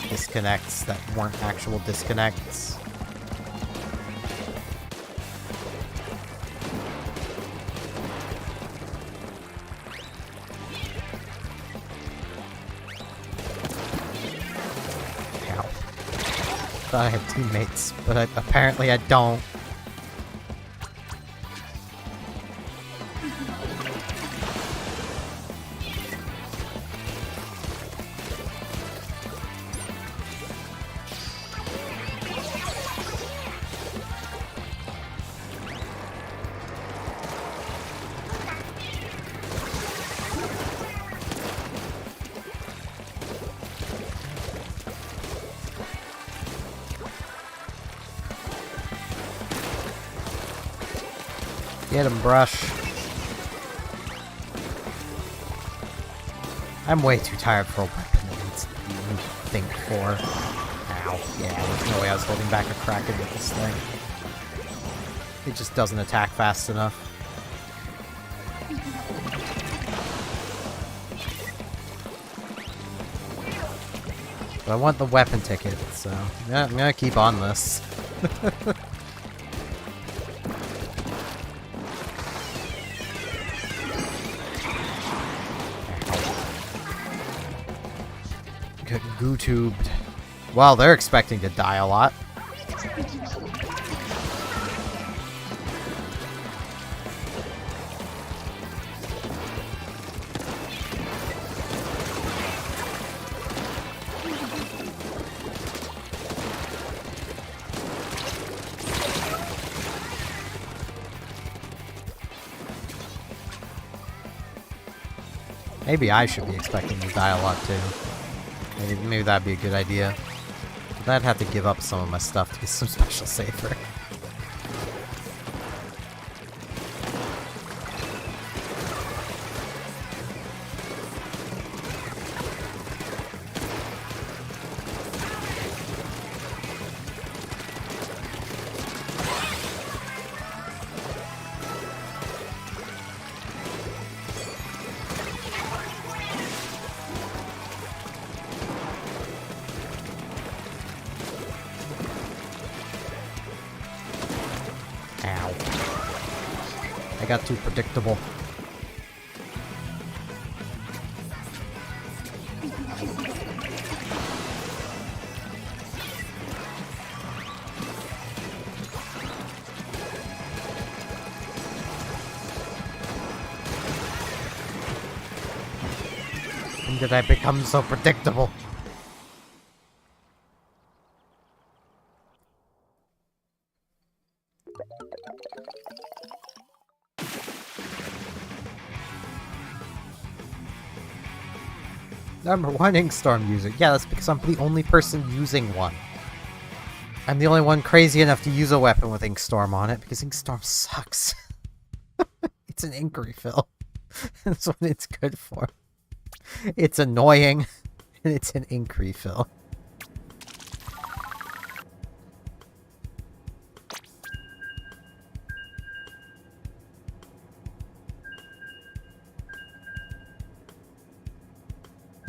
disconnects that weren't actual disconnects. I thought I had teammates, but apparently I don't. Get him, Brush. I'm way too tired for a weapon that needs to think for. Ow. Yeah, there's no way I was holding back a Kraken with this thing. It just doesn't attack fast enough. But I want the weapon ticket, so yeah, I'm gonna keep on this. Goo-tubed. Well, they're expecting to die a lot. Maybe I should be expecting to die a lot too. Maybe that'd be a good idea. But I'd have to give up some of my stuff to get some special safer. Got too predictable. When did I become so predictable? Number 1 Inkstorm user. Yeah, that's because I'm the only person using one. I'm the only one crazy enough to use a weapon with Inkstorm on it, because Inkstorm sucks. It's an ink refill. That's what it's good for. It's annoying, and it's an ink refill.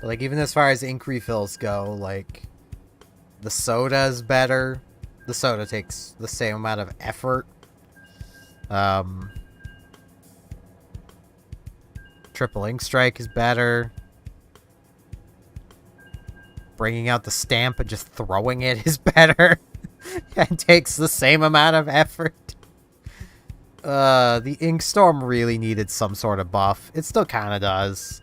Like, even as far as ink refills go, like, the soda is better. The soda takes the same amount of effort. Triple Ink Strike is better. bringing out the stamp and just throwing it is better. And takes the same amount of effort. The Inkstorm really needed some sort of buff. It still kind of does.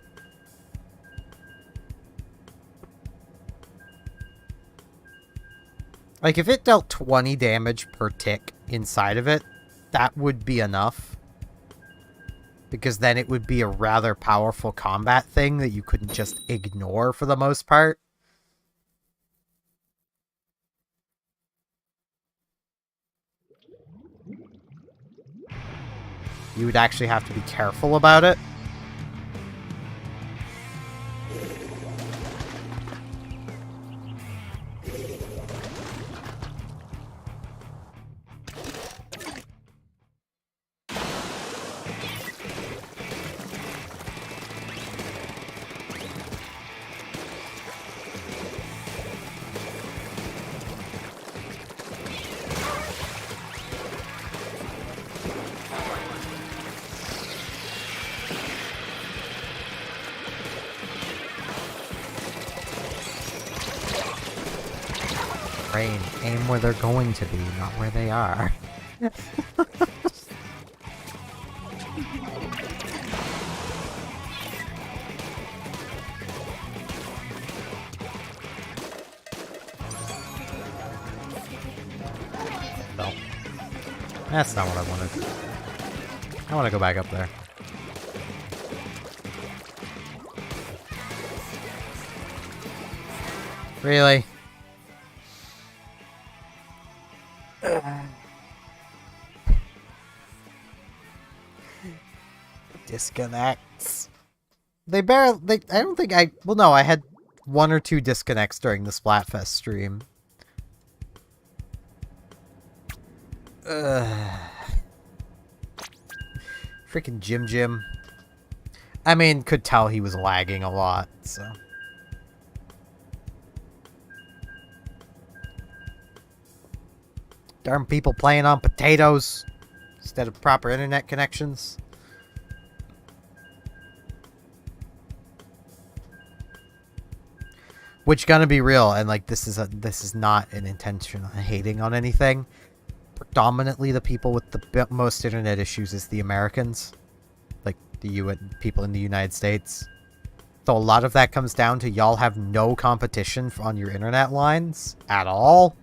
Like, if it dealt 20 damage per tick inside of it, that would be enough. Because then it would be a rather powerful combat thing that you couldn't just ignore for the most part. You would actually have to be careful about it. Brain, aim where they're going to be, not where they are. No. That's not what I wanted. I want to go back up there. Really? Disconnects. They barely... I don't think I... Well, no, I had 1 or 2 disconnects during the Splatfest stream. Freaking Jim. I mean, could tell he was lagging a lot, so... Darn people playing on potatoes instead of proper internet connections. Which, gonna be real, and like this is not an intention of hating on anything. Predominantly, the people with the most internet issues is the Americans, like the people in the United States. So a lot of that comes down to y'all have no competition on your internet lines at all.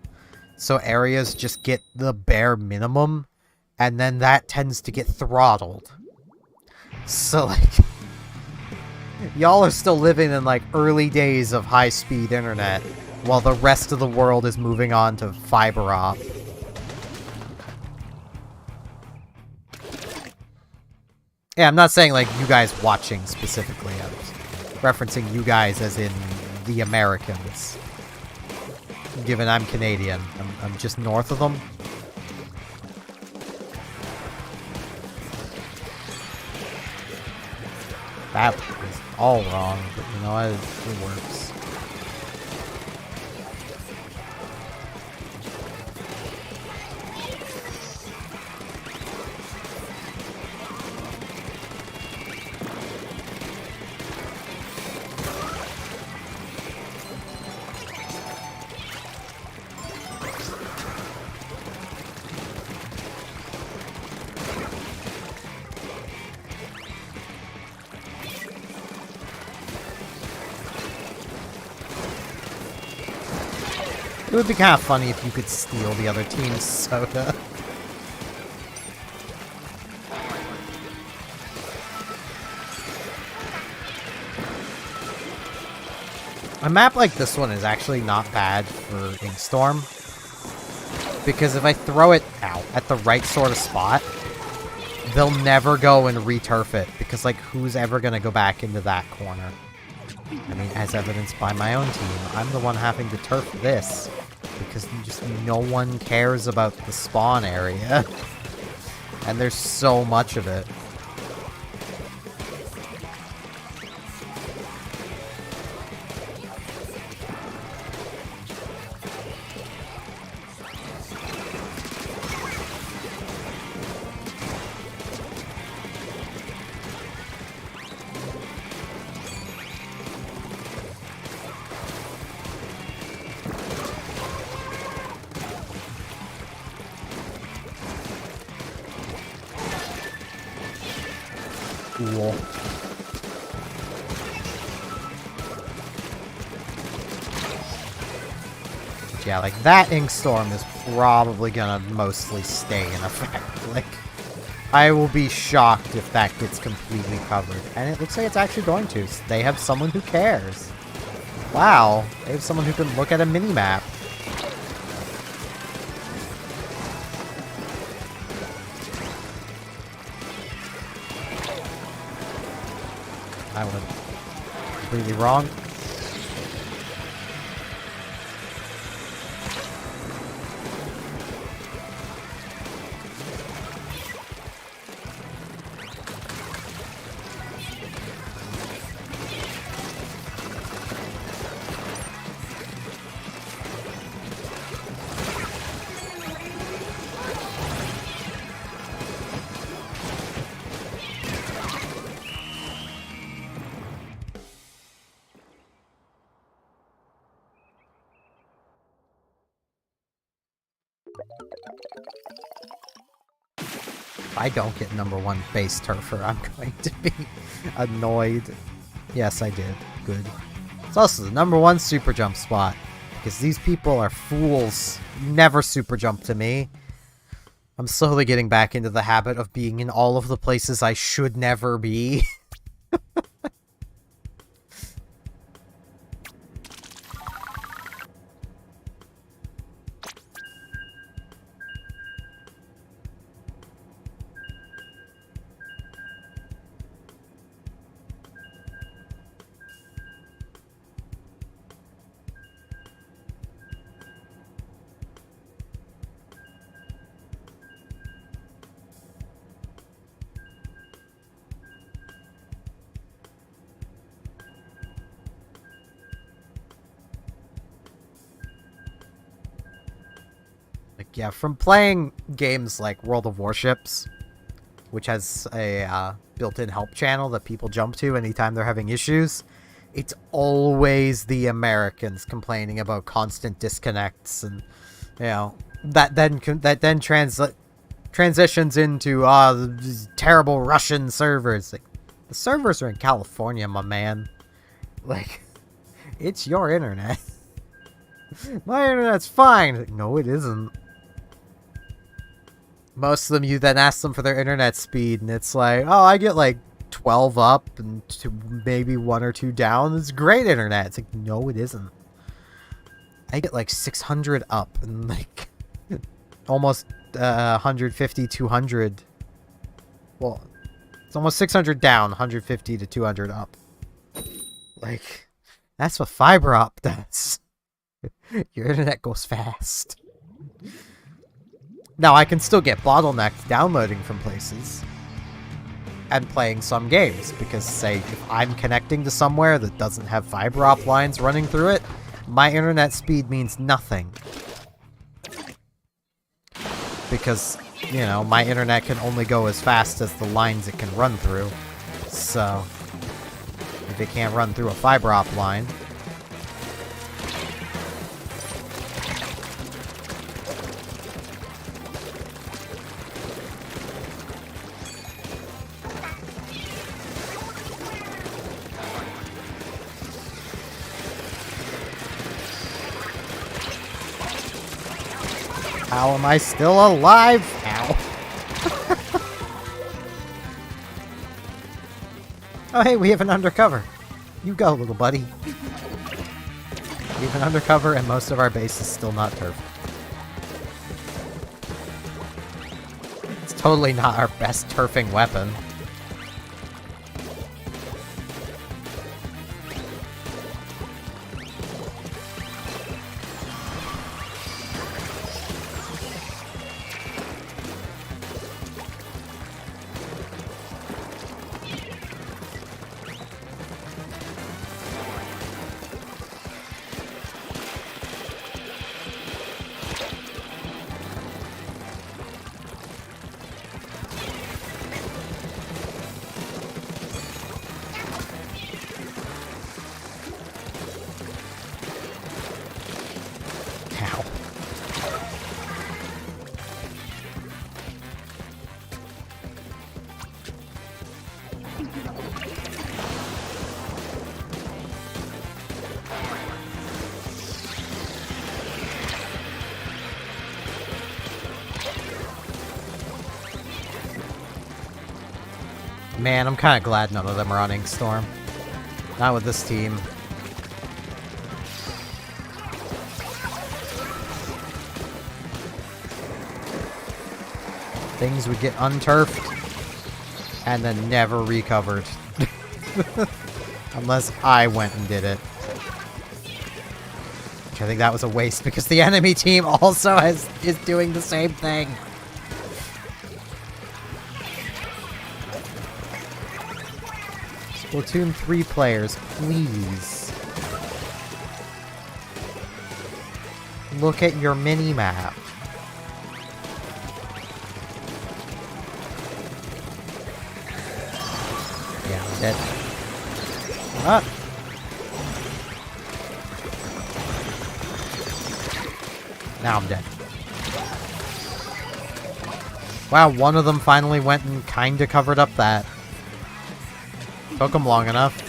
So areas just get the bare minimum, and then that tends to get throttled. So, like, y'all are still living in, like, early days of high-speed internet, while the rest of the world is moving on to fiber op. Yeah, I'm not saying, like, you guys watching specifically. I was referencing you guys as in the Americans. Given I'm Canadian. I'm just north of them. That was all wrong, but you know, it works. It would be kind of funny if you could steal the other team's soda. A map like this one is actually not bad for Inkstorm. Because if I throw it out at the right sort of spot, they'll never go and re-turf it. Because, like, who's ever going to go back into that corner? I mean, as evidenced by my own team, I'm the one having to turf this. Because just no one cares about the spawn area. And there's so much of it. cool. But yeah, like, that ink storm is probably gonna mostly stay in effect. Like, I will be shocked if that gets completely covered. And it looks like it's actually going to. They have someone who cares. Wow, they have someone who can look at a mini-map. I went completely wrong. If I don't get #1 base turfer, I'm going to be annoyed. Yes, I did. Good. It's also the #1 super jump spot, because these people are fools. Never super jump to me. I'm slowly getting back into the habit of being in all of the places I should never be. Yeah, from playing games like World of Warships, which has a built-in help channel that people jump to anytime they're having issues, it's always the Americans complaining about constant disconnects, and you know that then transitions into these terrible Russian servers. Like, the servers are in California, my man. Like, it's your internet. My internet's fine. Like, no, it isn't. Most of them, you then ask them for their internet speed, and it's like, oh, I get like 12 up and maybe 1 or 2 down. It's great internet. It's like, no, it isn't. I get like 600 up and like almost 150, 200. Well, it's almost 600 down, 150 to 200 up. Like, that's what fiber op does. Your internet goes fast. Now, I can still get bottlenecked downloading from places and playing some games, because, say, if I'm connecting to somewhere that doesn't have fiber op lines running through it, my internet speed means nothing. Because, you know, my internet can only go as fast as the lines it can run through. So, if it can't run through a fiber op line... How am I still alive? Ow. Oh, hey, we have an undercover. You go, little buddy. We have an undercover, and most of our base is still not turf. It's totally not our best turfing weapon. Man, I'm kind of glad none of them are on Inkstorm. Not with this team. Things would get unturfed and then never recovered. Unless I went and did it. Which I think that was a waste because the enemy team also is doing the same thing. Splatoon 3 players, please. Look at your mini-map. Yeah, I'm dead. Ah! Now I'm dead. Wow, one of them finally went and kinda covered up that. Took them long enough.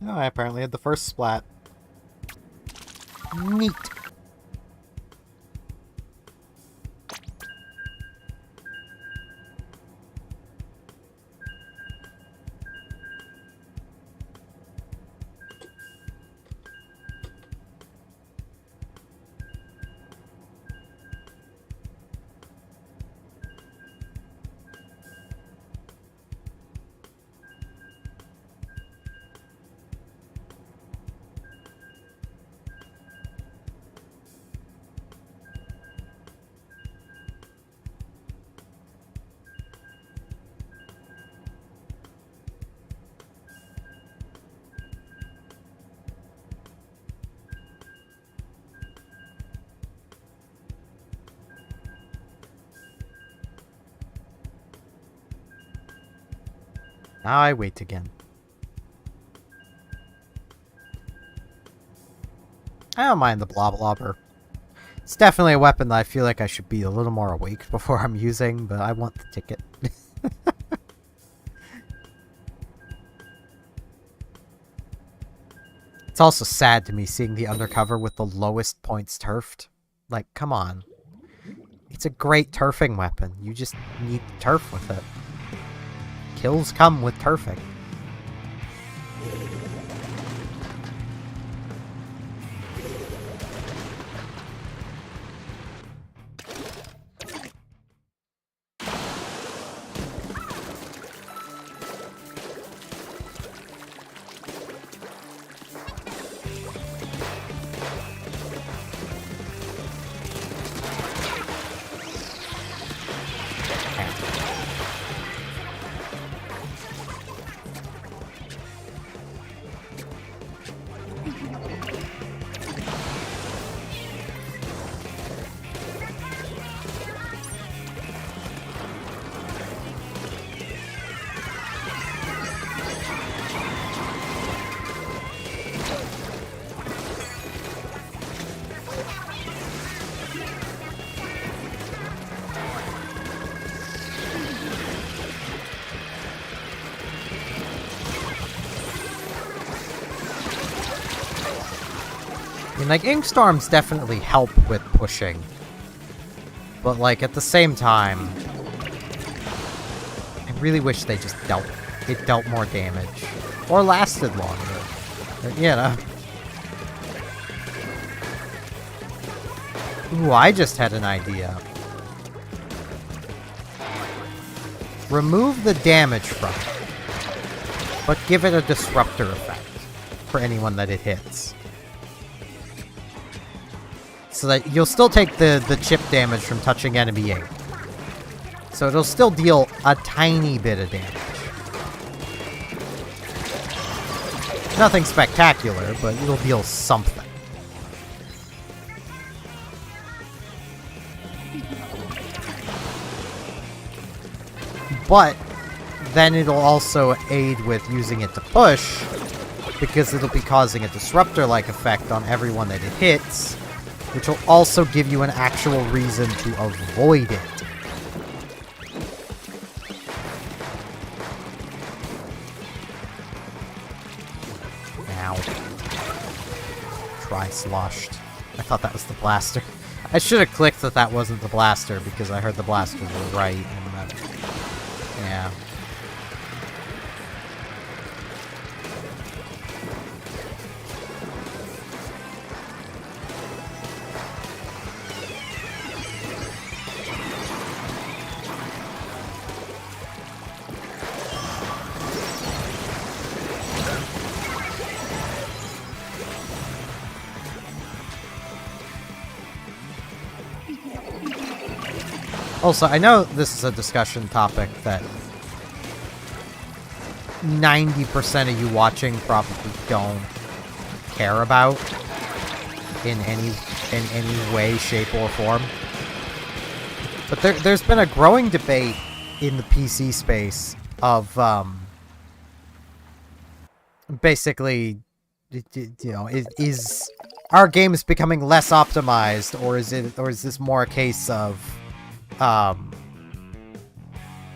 Oh, I apparently had the first splat. Neat. Now I wait again. I don't mind the blob-lobber. It's definitely a weapon that I feel like I should be a little more awake before I'm using, but I want the ticket. It's also sad to me seeing the undercover with the lowest points turfed. Like, come on. It's a great turfing weapon. You just need to turf with it. Kills come with turfing. I mean, like, Inkstorms definitely help with pushing. But, like, at the same time, I really wish they just dealt more damage. Or lasted longer. But, you know. Ooh, I just had an idea. Remove the damage from it, but give it a disruptor effect for anyone that it hits. So that you'll still take the chip damage from touching enemy ink. So it'll still deal a tiny bit of damage. Nothing spectacular, but it'll deal something. But then it'll also aid with using it to push, because it'll be causing a disruptor-like effect on everyone that it hits, which will also give you an actual reason to avoid it. Ow. Tri-sloshed. I thought that was the blaster. I should have clicked that that wasn't the blaster, because I heard the blasters were right, and yeah. Also, I know this is a discussion topic that 90% of you watching probably don't care about in any way, shape, or form. But there's been a growing debate in the PC space of basically, you know, is our games becoming less optimized, or is this more a case of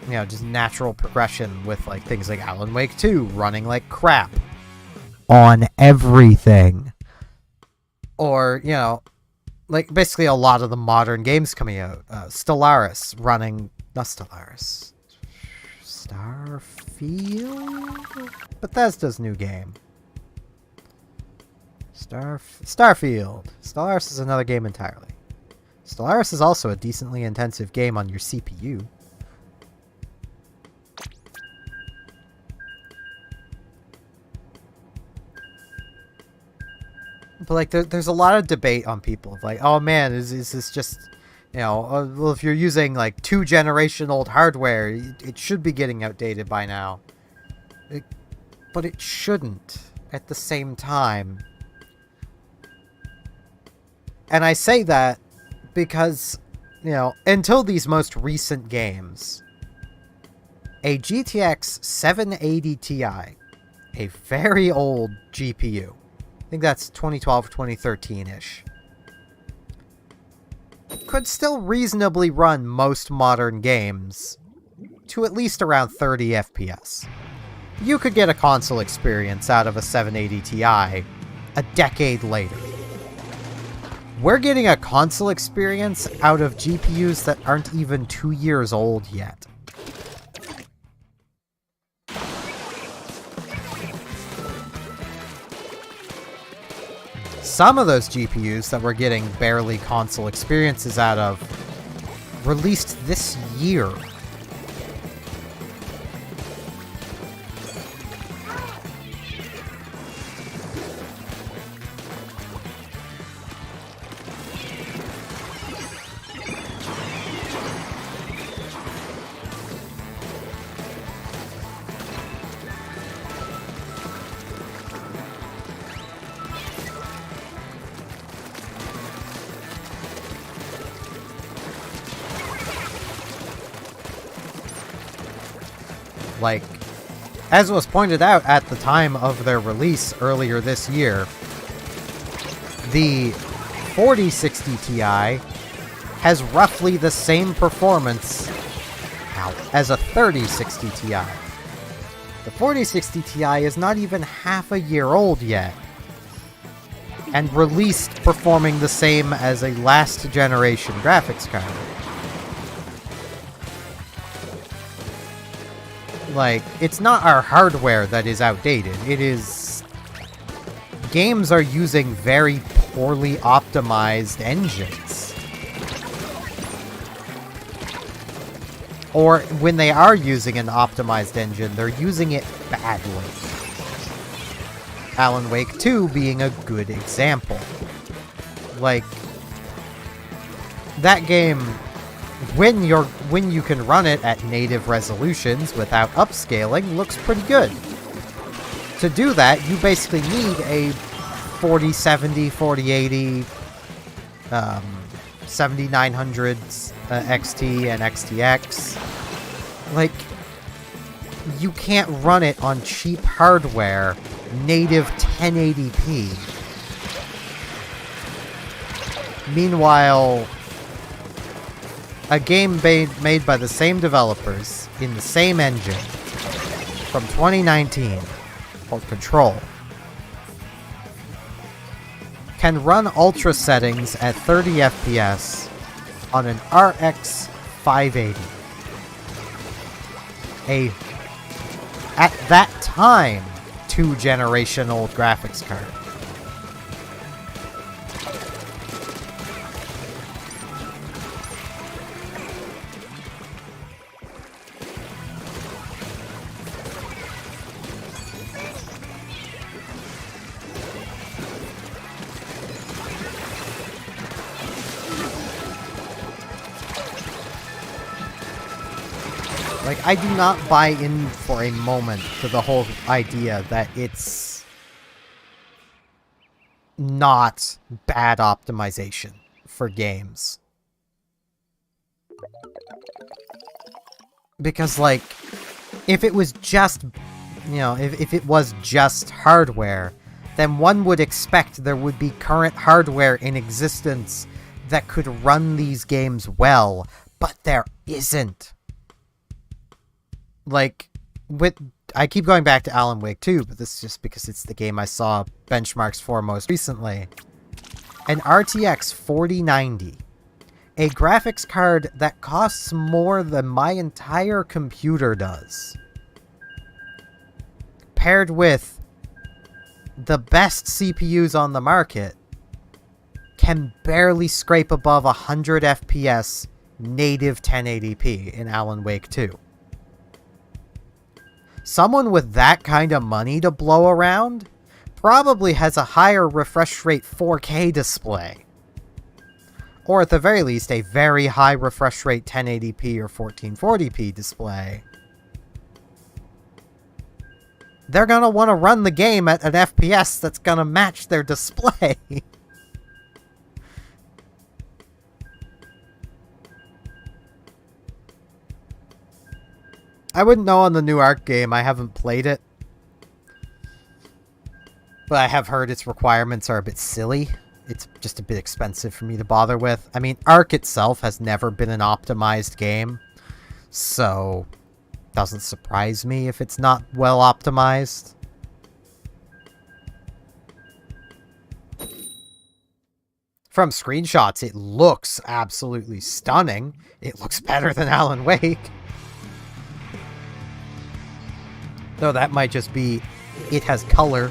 you know, just natural progression with, like, things like Alan Wake 2 running like crap on everything. Or, you know, like, basically a lot of the modern games coming out. Stellaris running... Not Stellaris. Starfield? Bethesda's new game. Starfield. Stellaris is another game entirely. Stellaris is also a decently intensive game on your CPU. But, like, there's a lot of debate on people of, like, oh man, is this just, you know, well, if you're using, like, 2-generation-old hardware, it should be getting outdated by now. But it shouldn't at the same time. And I say that because, you know, until these most recent games, a GTX 780 Ti, a very old GPU, I think that's 2012, 2013-ish, could still reasonably run most modern games to at least around 30 FPS. You could get a console experience out of a 780 Ti a decade later. We're getting a console experience out of GPUs that aren't even 2 years old yet. Some of those GPUs that we're getting barely console experiences out of released this year. Like, as was pointed out at the time of their release earlier this year, the 4060 Ti has roughly the same performance as a 3060 Ti. The 4060 Ti is not even half a year old yet, and released performing the same as a last generation graphics card. Like, it's not our hardware that is outdated. It is... games are using very poorly optimized engines. Or, when they are using an optimized engine, they're using it badly. Alan Wake 2 being a good example. Like, that game... when you can run it at native resolutions without upscaling, looks pretty good. To do that, you basically need a 4070, 4080, 7900 XT and XTX Like, you can't run it on cheap hardware, native 1080p. Meanwhile, a game made by the same developers, in the same engine, from 2019, called Control, can run ultra settings at 30 FPS on an RX 580. At that time, 2-generation-old graphics card. Like, I do not buy in for a moment to the whole idea that it's not bad optimization for games. Because, like, if it was just, if it was just hardware, then one would expect there would be current hardware in existence that could run these games well, but there isn't. Like, I keep going back to Alan Wake 2, but this is just because it's the game I saw benchmarks for most recently. An RTX 4090, a graphics card that costs more than my entire computer does, paired with the best CPUs on the market, can barely scrape above 100 FPS native 1080p in Alan Wake 2. Someone with that kind of money to blow around probably has a higher refresh rate 4K display. Or at the very least, a very high refresh rate 1080p or 1440p display. They're gonna want to run the game at an FPS that's gonna match their display. I wouldn't know on the new Ark game. I haven't played it. But I have heard its requirements are a bit silly. It's just a bit expensive for me to bother with. I mean, Ark itself has never been an optimized game. So, doesn't surprise me if it's not well optimized. From screenshots, it looks absolutely stunning. It looks better than Alan Wake. Though that might just be, it has color.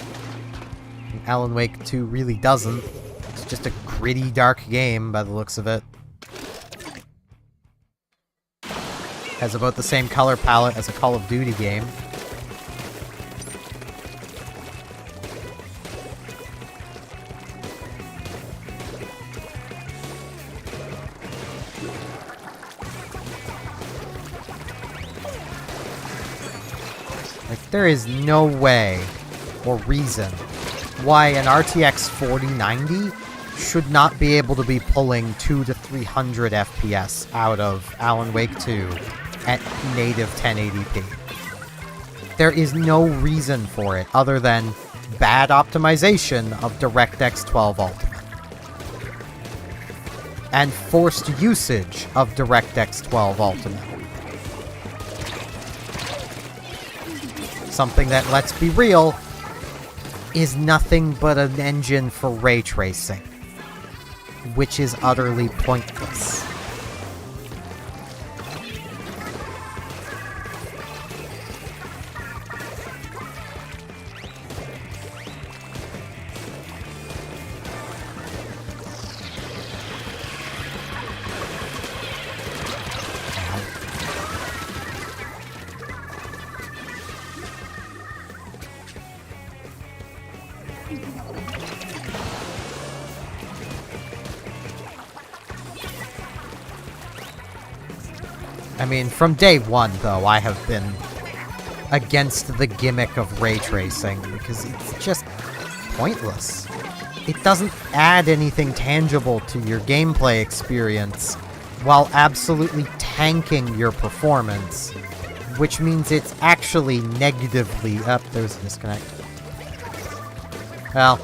Alan Wake 2 really doesn't. It's just a gritty, dark game by the looks of it. Has about the same color palette as a Call of Duty game. There is no way or reason why an RTX 4090 should not be able to be pulling 200 to 300 FPS out of Alan Wake 2 at native 1080p. There is no reason for it other than bad optimization of DirectX 12 Ultimate. And forced usage of DirectX 12 Ultimate. Something that, let's be real, is nothing but an engine for ray tracing, which is utterly pointless. I mean, from day one, though, I have been against the gimmick of ray tracing, because it's just pointless. It doesn't add anything tangible to your gameplay experience, while absolutely tanking your performance which means it's actually negatively up. There's a disconnect. Well,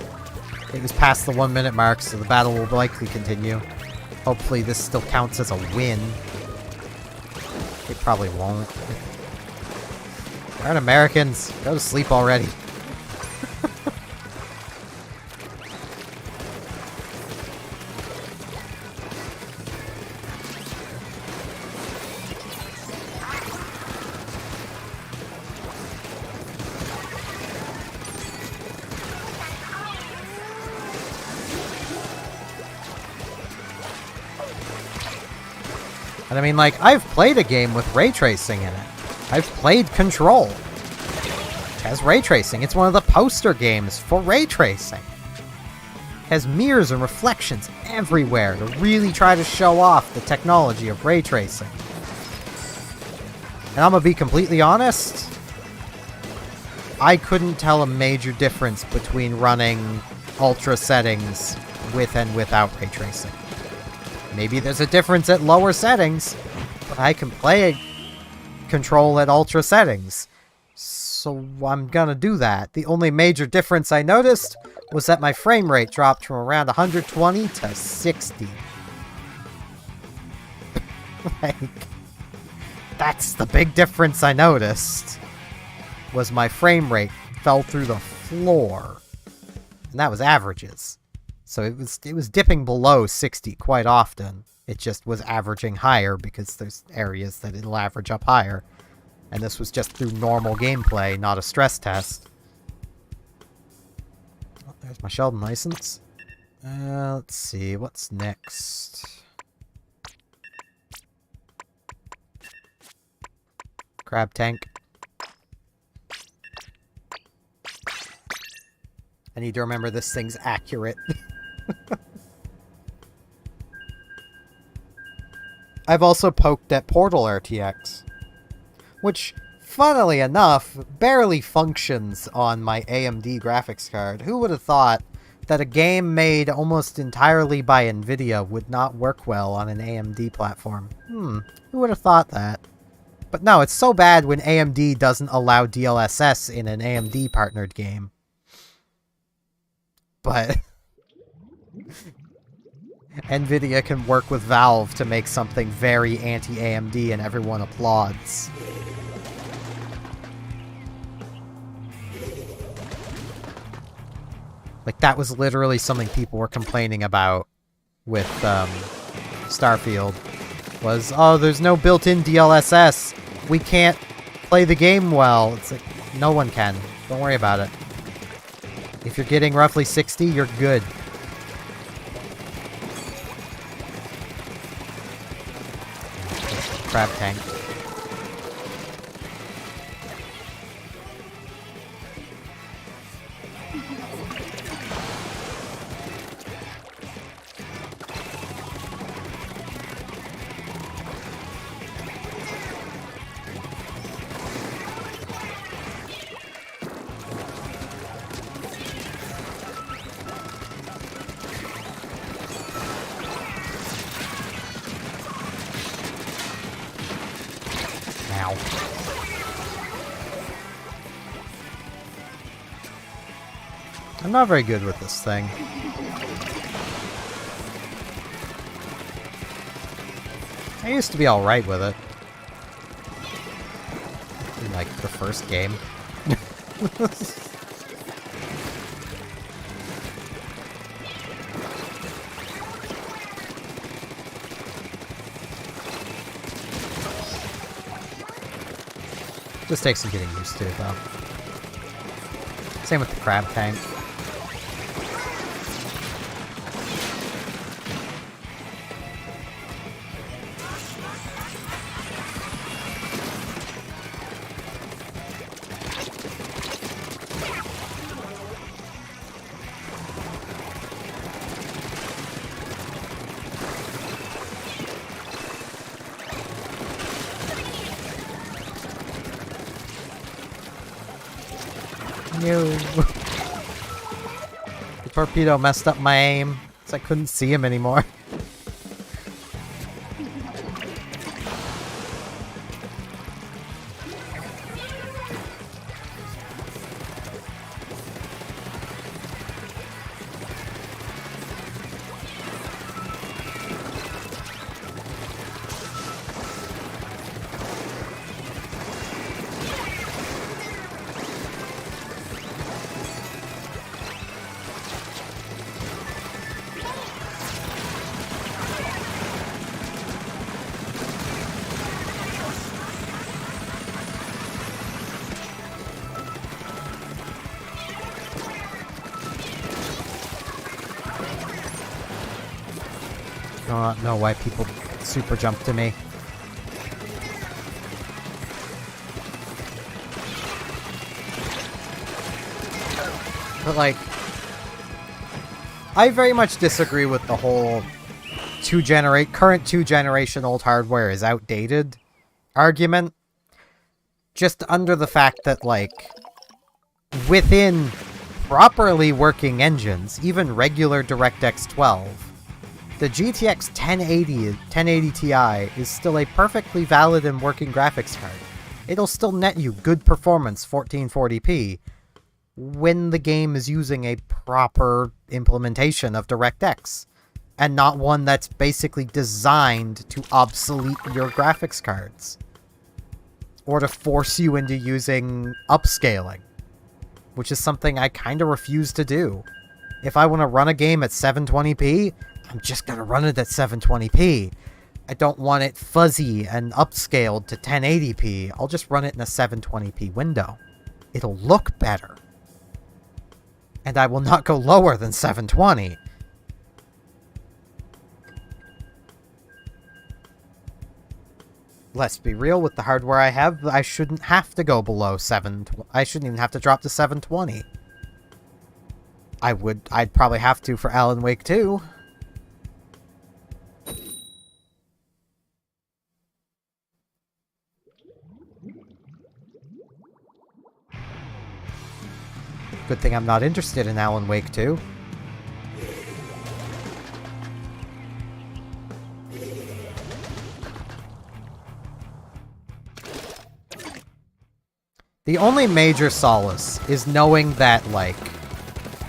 it was past the 1 minute mark, so the battle will likely continue. Hopefully this still counts as a win. It probably won't. Darn Americans, go to sleep already. And I mean, like, I've played a game with ray tracing in it. I've played Control. It has ray tracing. It's one of the poster games for ray tracing. It has mirrors and reflections everywhere to really try to show off the technology of ray tracing. And I'm gonna be completely honest, I couldn't tell a major difference between running ultra settings with and without ray tracing. Maybe there's a difference at lower settings, but I can play Control at ultra settings. So I'm gonna do that. The only major difference I noticed was that my frame rate dropped from around 120 to 60. Like, that's the big difference I noticed. Was my frame rate fell through the floor. And that was averages. So it was dipping below 60 quite often. It just was averaging higher because there's areas that it'll average up higher. And this was just through normal gameplay, not a stress test. Oh, there's my Sheldon license. Let's see, what's next? Crab tank. I need to remember this thing's accurate. I've also poked at Portal RTX, which, funnily enough, barely functions on my AMD graphics card. Who would have thought that a game made almost entirely by NVIDIA would not work well on an AMD platform? Who would have thought that? But no, it's so bad when AMD doesn't allow DLSS in an AMD-partnered game. But NVIDIA can work with Valve to make something very anti-AMD and everyone applauds. Like, that was literally something people were complaining about with Starfield. Was, oh, there's no built-in DLSS. We can't play the game well. It's like, no one can. Don't worry about it. If you're getting roughly 60, you're good. Crab tank. I'm not very good with this thing. I used to be alright with it. In, like, the first game. Just takes some getting used to, though. Same with the crab tank. No. The torpedo messed up my aim, so I couldn't see him anymore. not know why people super jump to me. But, like, I very much disagree with the whole current 2-generation old hardware is outdated argument. Just under the fact that, like, within properly working engines, even regular DirectX 12, the GTX 1080 Ti is still a perfectly valid and working graphics card. It'll still net you good performance 1440p when the game is using a proper implementation of DirectX, and not one that's basically designed to obsolete your graphics cards, or to force you into using upscaling, which is something I kind of refuse to do. If I want to run a game at 720p, I'm just going to run it at 720p. I don't want it fuzzy and upscaled to 1080p. I'll just run it in a 720p window. It'll look better. And I will not go lower than 720. Let's be real, with the hardware I have, I shouldn't have to go below 720. I shouldn't even have to drop to 720. I'd probably have to for Alan Wake 2. Good thing I'm not interested in Alan Wake 2. The only major solace is knowing that, like,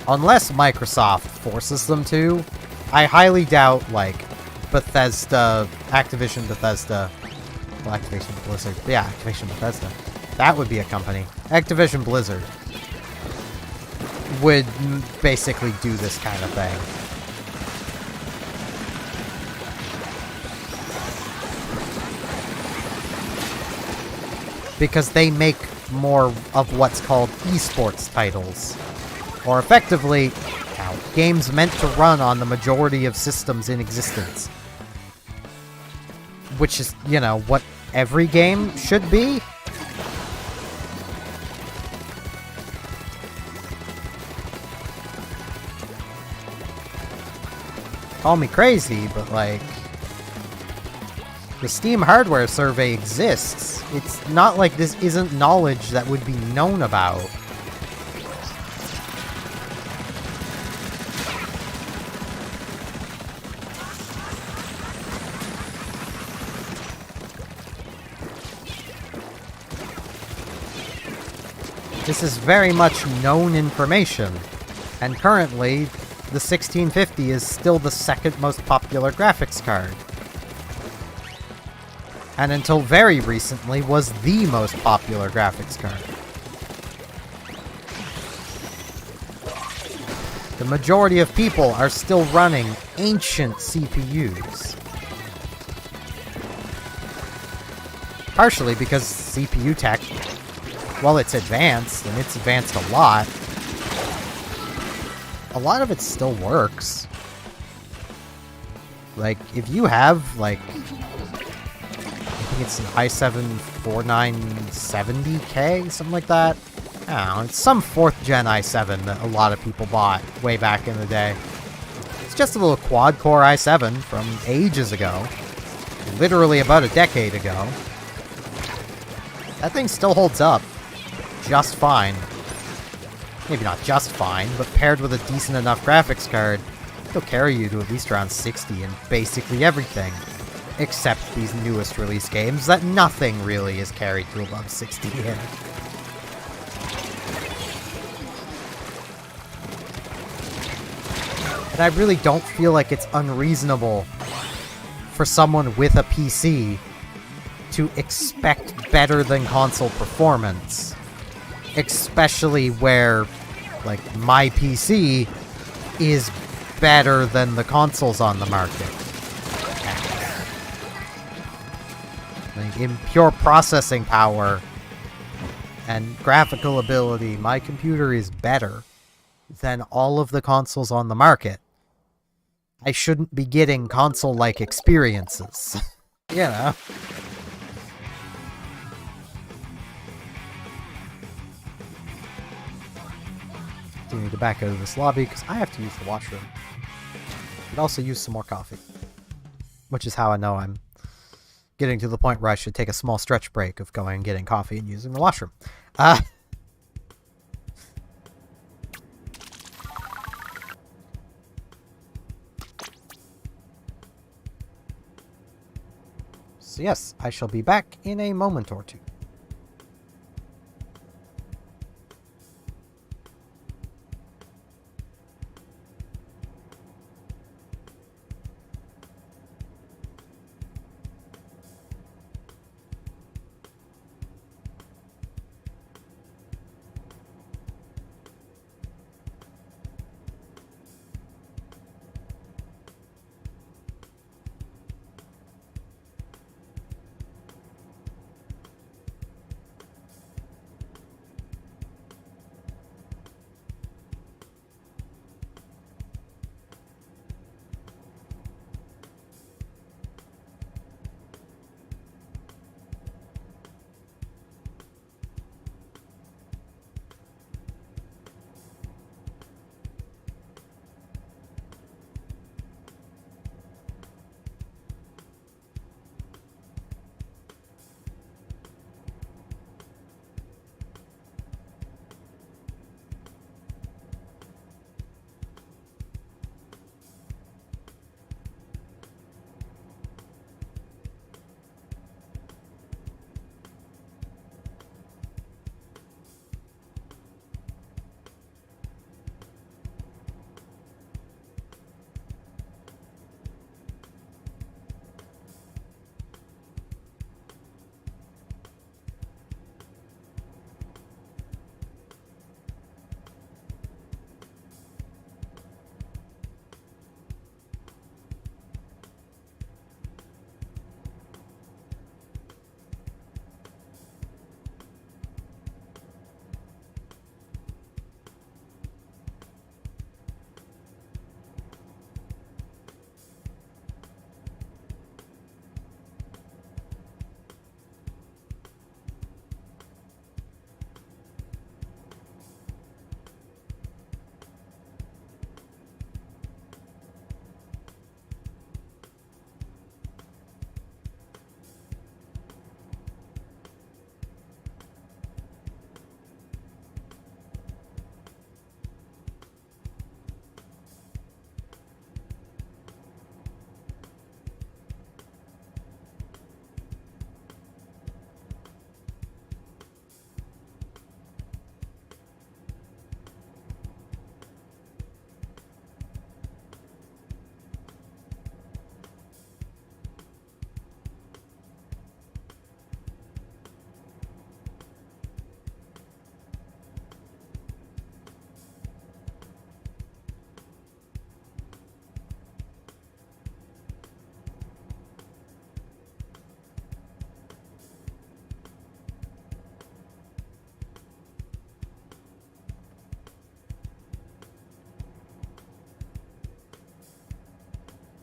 unless Microsoft forces them to, I highly doubt, like, Activision Bethesda, well, Activision Blizzard, yeah, Activision Bethesda, that would be a company. Activision Blizzard would basically do this kind of thing. Because they make more of what's called esports titles. Or effectively, games meant to run on the majority of systems in existence. Which is, you know, what every game should be. Call me crazy, but, like, the Steam hardware survey exists. It's not like this isn't knowledge that would be known about. This is very much known information, and currently, the 1650 is still the second most popular graphics card. And until very recently was the most popular graphics card. The majority of people are still running ancient CPUs. Partially because CPU tech, while it's advanced, and it's advanced a lot of it still works. Like, if you have, like, I think it's an i7-4970K, something like that. I don't know, it's some 4th gen i7 that a lot of people bought way back in the day. It's just a little quad-core i7 from ages ago. Literally about a decade ago. That thing still holds up just fine. Maybe not just fine, but paired with a decent enough graphics card, it'll carry you to at least around 60 in basically everything. Except these newest release games that nothing really is carried to above 60 in. And I really don't feel like it's unreasonable for someone with a PC to expect better than console performance. Especially where, like, my PC is better than the consoles on the market. Like, in pure processing power and graphical ability, my computer is better than all of the consoles on the market. I shouldn't be getting console-like experiences. You know? Do need to back out of this lobby because I have to use the washroom. Could also use some more coffee. Which is how I know I'm getting to the point where I should take a small stretch break of going and getting coffee and using the washroom. So yes, I shall be back in a moment or two.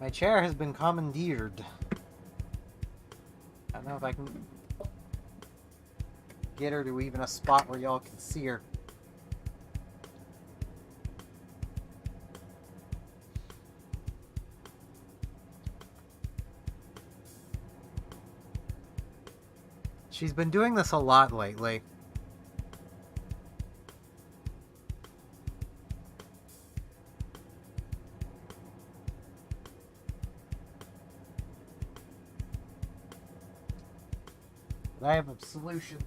My chair has been commandeered. I don't know if I can get her to even a spot where y'all can see her. She's been doing this a lot lately. But I have a solution.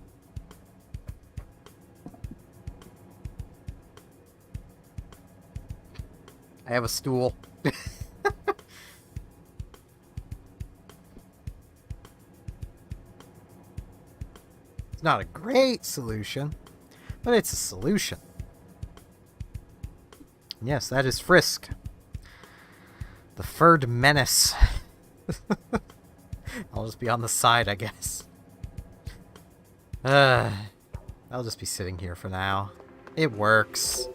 I have a stool. It's not a great solution, but it's a solution. Yes, that is Frisk. The furred menace. I'll just be on the side, I guess. I'll just be sitting here for now. It works.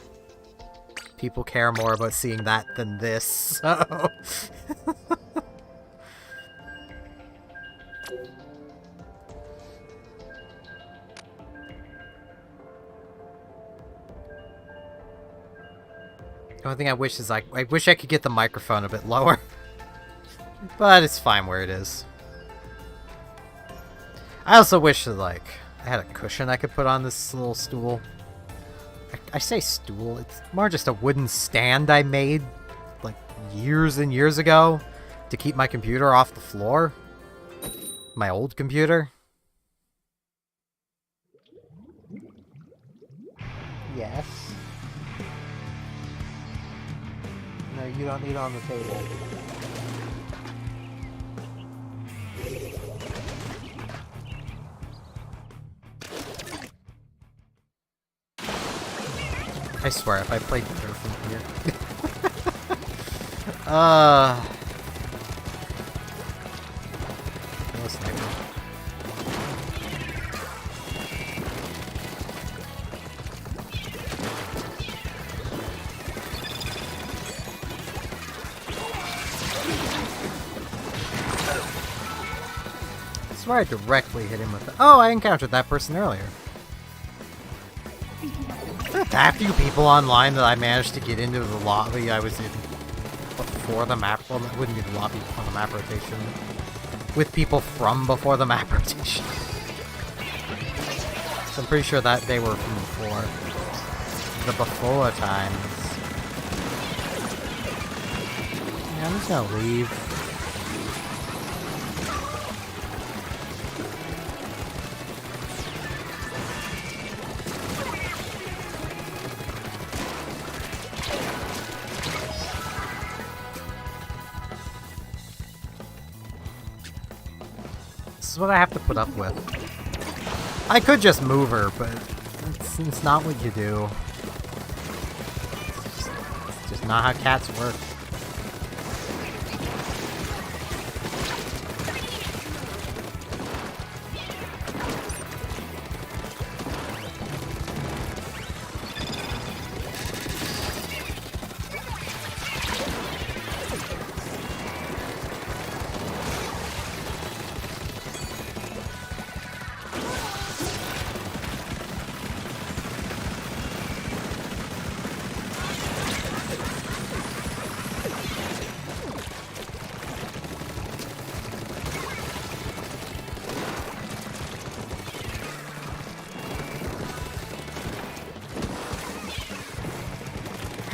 people care more about seeing that than this, so... The only thing I wish is I wish I could get the microphone a bit lower. But it's fine where it is. I also wish that, like, I had a cushion I could put on this little stool. I say stool, it's more just a wooden stand I made, like, years and years ago to keep my computer off the floor. My old computer. Yes. No, you don't eat on the table. I swear, if I played clear from here... No sniper. I swear I directly hit him with the... Oh, I encountered that person earlier. There are that few people online that I managed to get into the lobby I was in before the map. Well, it wouldn't be the lobby before the map rotation. With people from before the map rotation. So I'm pretty sure that they were from before. The before times. Yeah, I'm just gonna leave. This is what I have to put up with. I could just move her, but it's not what you do. It's just not how cats work.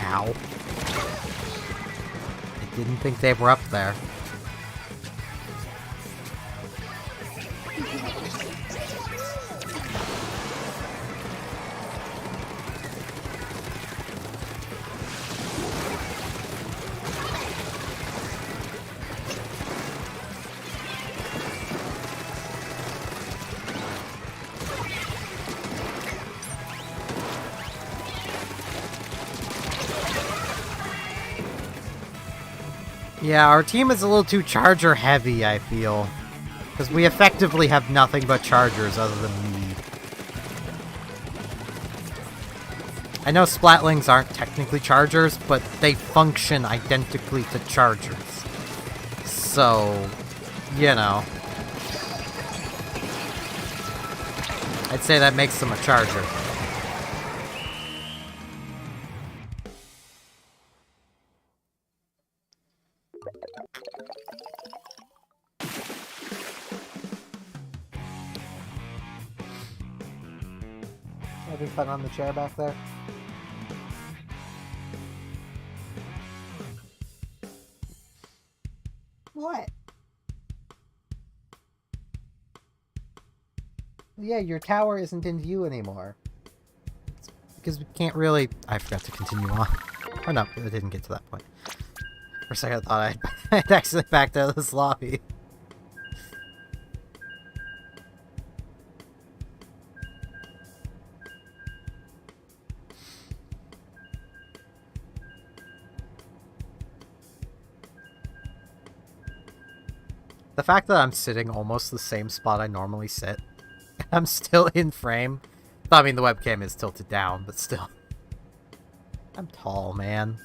Ow. I didn't think they were up there. Yeah, our team is a little too charger heavy, I feel. Because we effectively have nothing but chargers other than me. I know Splatlings aren't technically chargers, but they function identically to chargers. So, you know. I'd say that makes them a charger. Having fun on the chair back there? What? Yeah, your tower isn't in view anymore. It's because we can't really... I forgot to continue on. Oh no, I didn't get to that point. For a second I thought I'd actually backed out of this lobby. The fact that I'm sitting almost the same spot I normally sit, I'm still in frame. I mean, the webcam is tilted down, but still. I'm tall, man.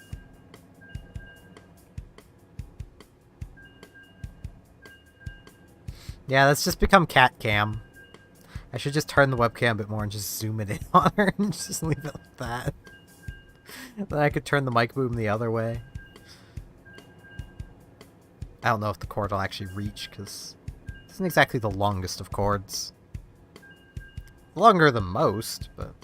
Yeah, let's just become cat cam. I should just turn the webcam a bit more and just zoom it in on her and just leave it like that. Then I could turn the mic boom the other way. I don't know if the cord will actually reach, because it isn't exactly the longest of cords. Longer than most, but...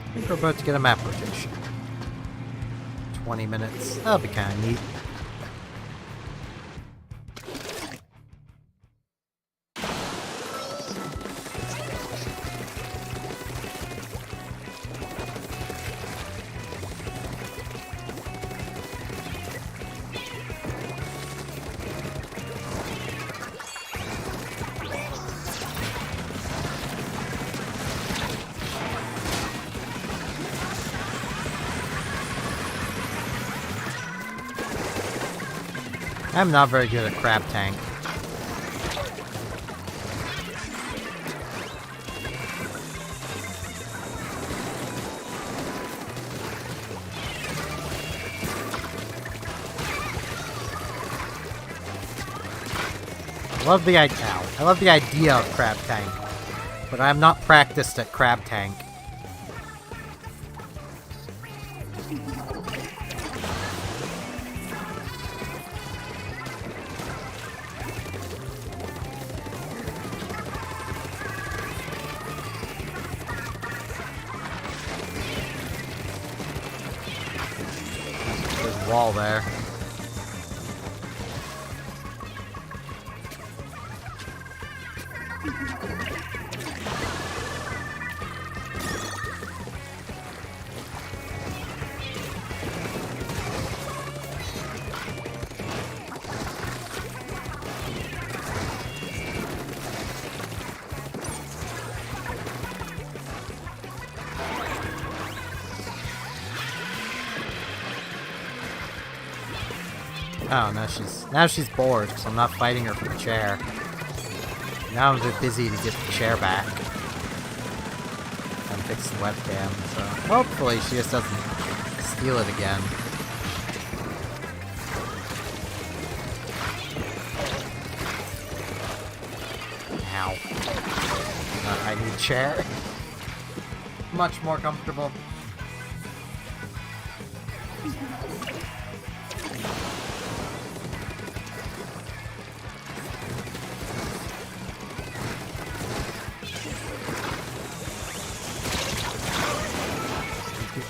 I think we're about to get a map rotation. 20 minutes. That'll be kind of neat. I'm not very good at crab tank. I love the idea of crab tank, but I'm not practiced at crab tank. There's a wall there. Oh, now she's bored, because I'm not fighting her for the chair. Now I'm too busy to get the chair back. And fix the webcam, so hopefully she just doesn't steal it again. Ow. I need a chair. Much more comfortable.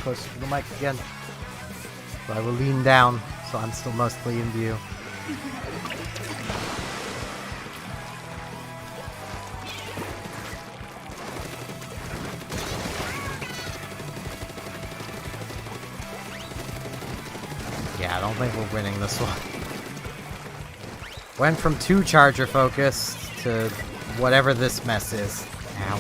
Closer to the mic again. So I will lean down, so I'm still mostly in view. Yeah, I don't think we're winning this one. Went from 2 charger focused to whatever this mess is. Ow.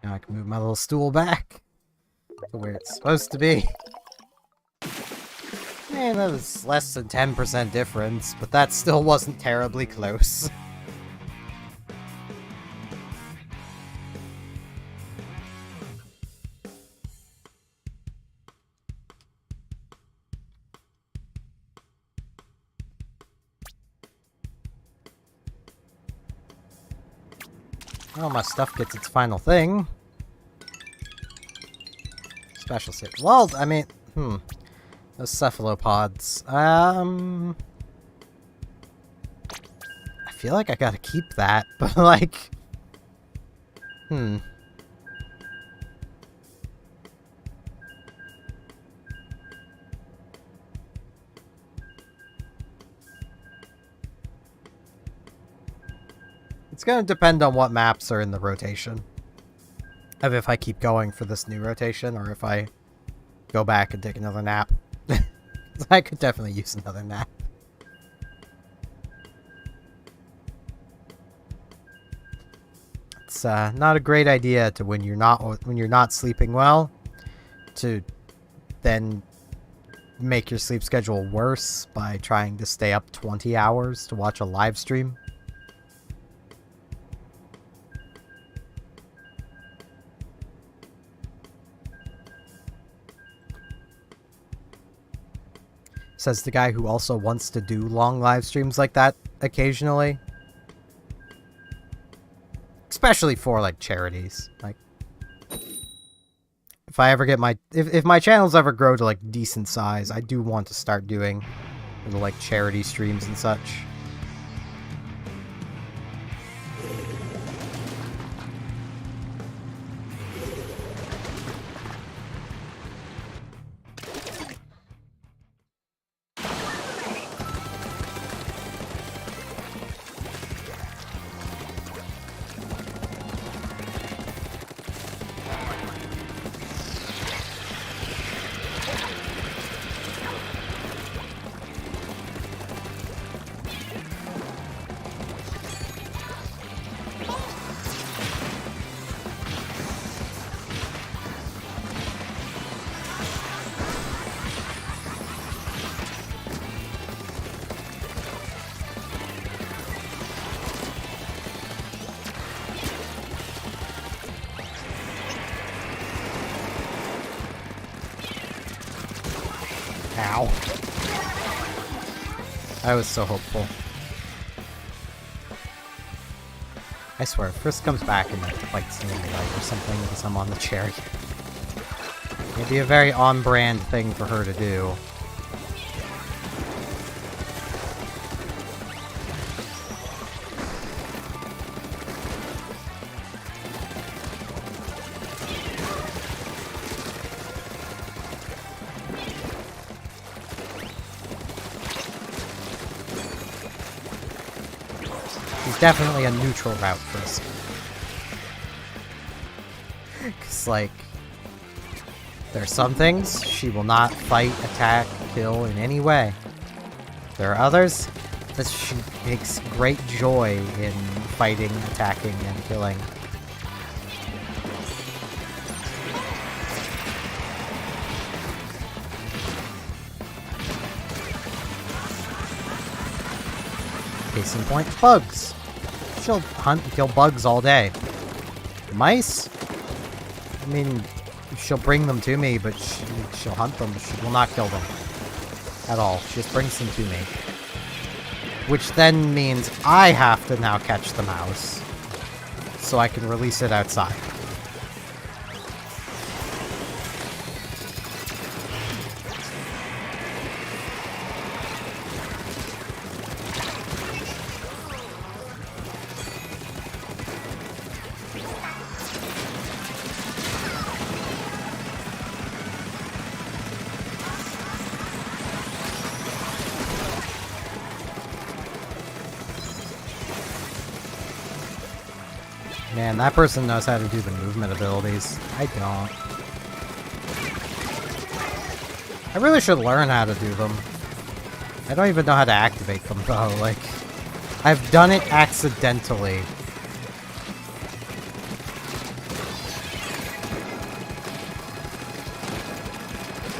Now I can move my little stool back to where it's supposed to be. Man, that was less than 10% difference, but that still wasn't terribly close. Well, my stuff gets its final thing. Special set. Well, I mean, those cephalopods. I feel like I gotta keep that, but like, It's gonna depend on what maps are in the rotation. Of if I keep going for this new rotation, or if I go back and take another nap. I could definitely use another nap. It's not a great idea to when you're not sleeping well, to then make your sleep schedule worse by trying to stay up 20 hours to watch a live stream. Says the guy who also wants to do long live streams like that occasionally. Especially for, like, charities. Like, if I ever get my... If my channels ever grow to, like, decent size, I do want to start doing little, like, charity streams and such. Ow. I was so hopeful. I swear, if Frisk comes back and like fights me in the light or something because I'm on the chariot, it'd be a very on-brand thing for her to do. Definitely a neutral route Frisk. Because, like, there are some things she will not fight, attack, kill in any way. There are others that she takes great joy in fighting, attacking, and killing. Case in point, bugs. She'll hunt and kill bugs all day. Mice? I mean, she'll bring them to me, but she'll hunt them. She will not kill them. At all. She just brings them to me. Which then means I have to now catch the mouse, so I can release it outside. Man, that person knows how to do the movement abilities. I don't. I really should learn how to do them. I don't even know how to activate them, though. Like, I've done it accidentally.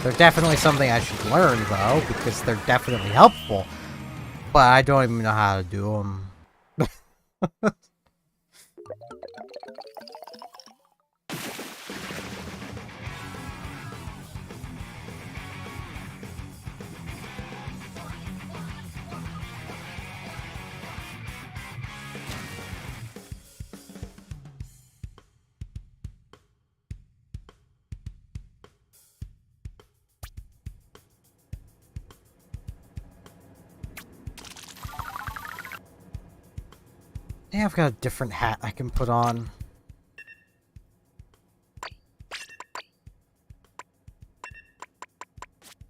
They're definitely something I should learn, though, because they're definitely helpful. But I don't even know how to do them. Yeah, I've got a different hat I can put on.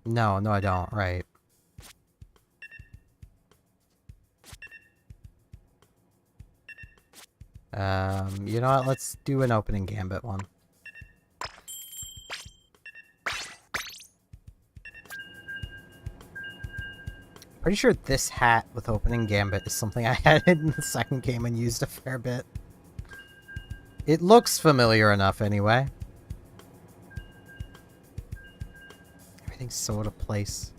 No, I don't. Right. You know what? Let's do an opening gambit one. Pretty sure this hat with opening gambit is something I had in the second game and used a fair bit. It looks familiar enough anyway. Everything's so out of place.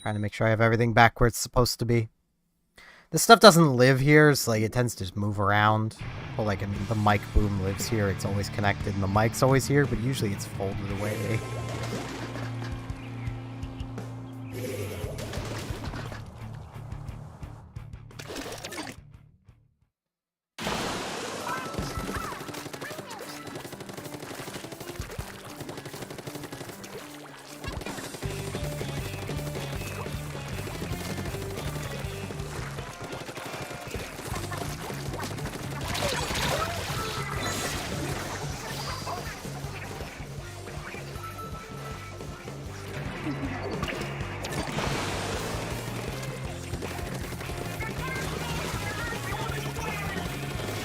Trying to make sure I have everything back where it's supposed to be. This stuff doesn't live here, so like it tends to just move around. Well, like, I mean, the mic boom lives here, it's always connected, and the mic's always here, but usually it's folded away.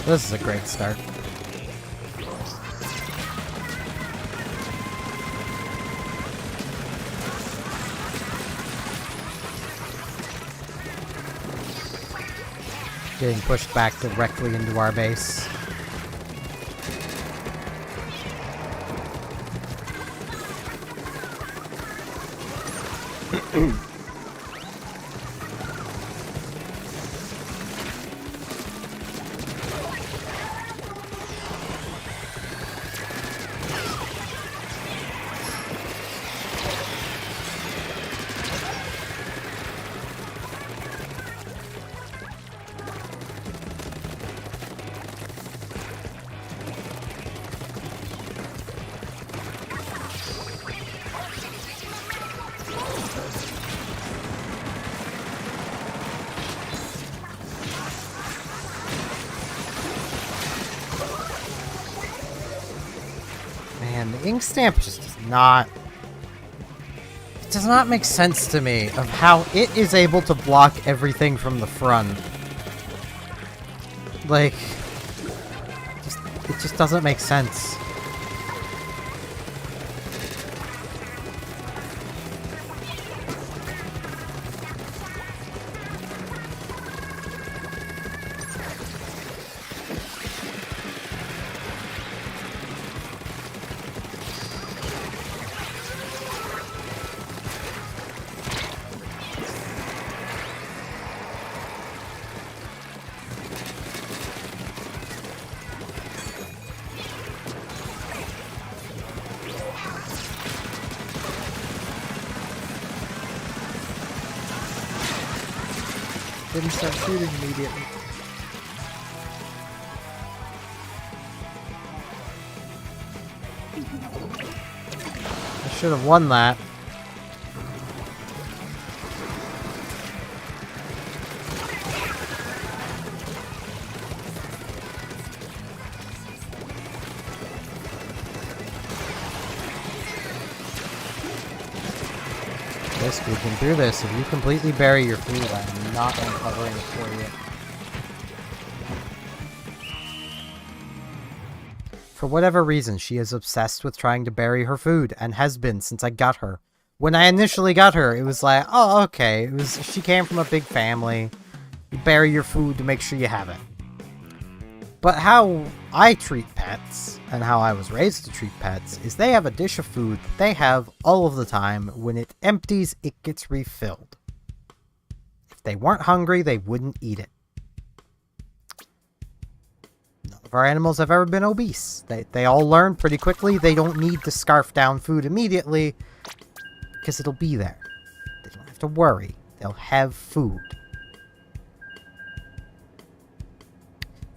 This is a great start. Getting pushed back directly into our base. Man, the ink stamp just does not... It does not make sense to me of how it is able to block everything from the front. Like... it just doesn't make sense. Didn't start shooting immediately. I should have won that. We can do this. If you completely bury your food, I'm not uncovering it for you. For whatever reason, she is obsessed with trying to bury her food, and has been since I got her. When I initially got her, it was like, oh, okay. She came from a big family. You bury your food to make sure you have it. But how I treat pets, and how I was raised to treat pets, is they have a dish of food that they have all of the time. When it empties, it gets refilled. If they weren't hungry, they wouldn't eat it. None of our animals have ever been obese. They all learn pretty quickly they don't need to scarf down food immediately, because it'll be there. They don't have to worry. They'll have food.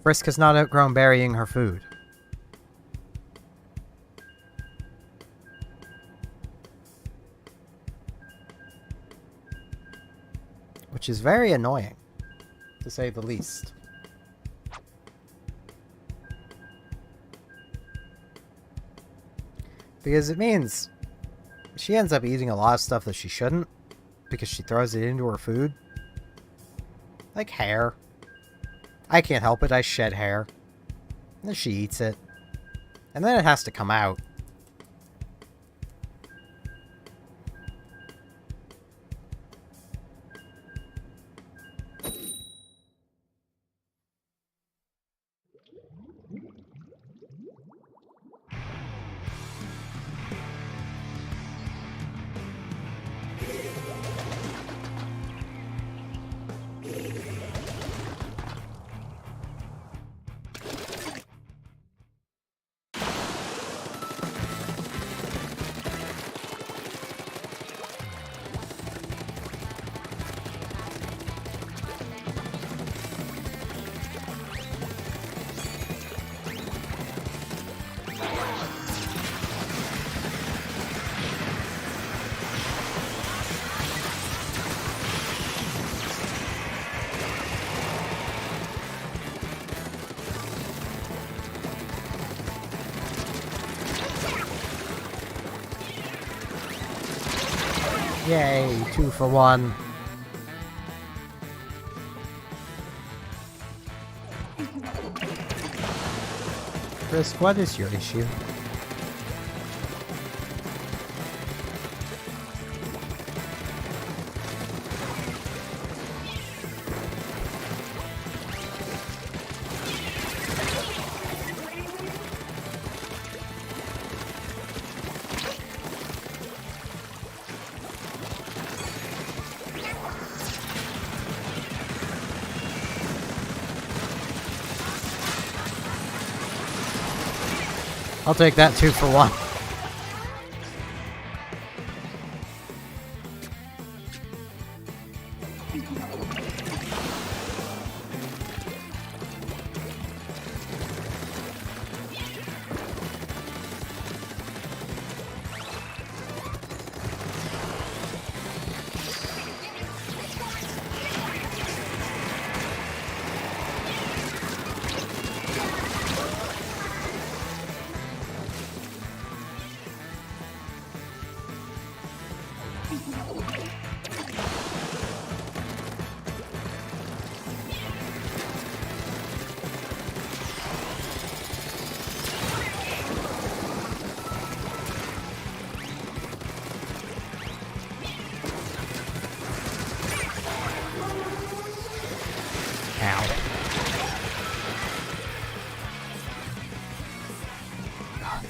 Frisk has not outgrown burying her food. Which is very annoying, to say the least. Because it means she ends up eating a lot of stuff that she shouldn't, because she throws it into her food. Like hair. I can't help it, I shed hair. And then she eats it. And then it has to come out. Yay, 2 for 1. Chris, what is your issue? I'll take that 2 for 1.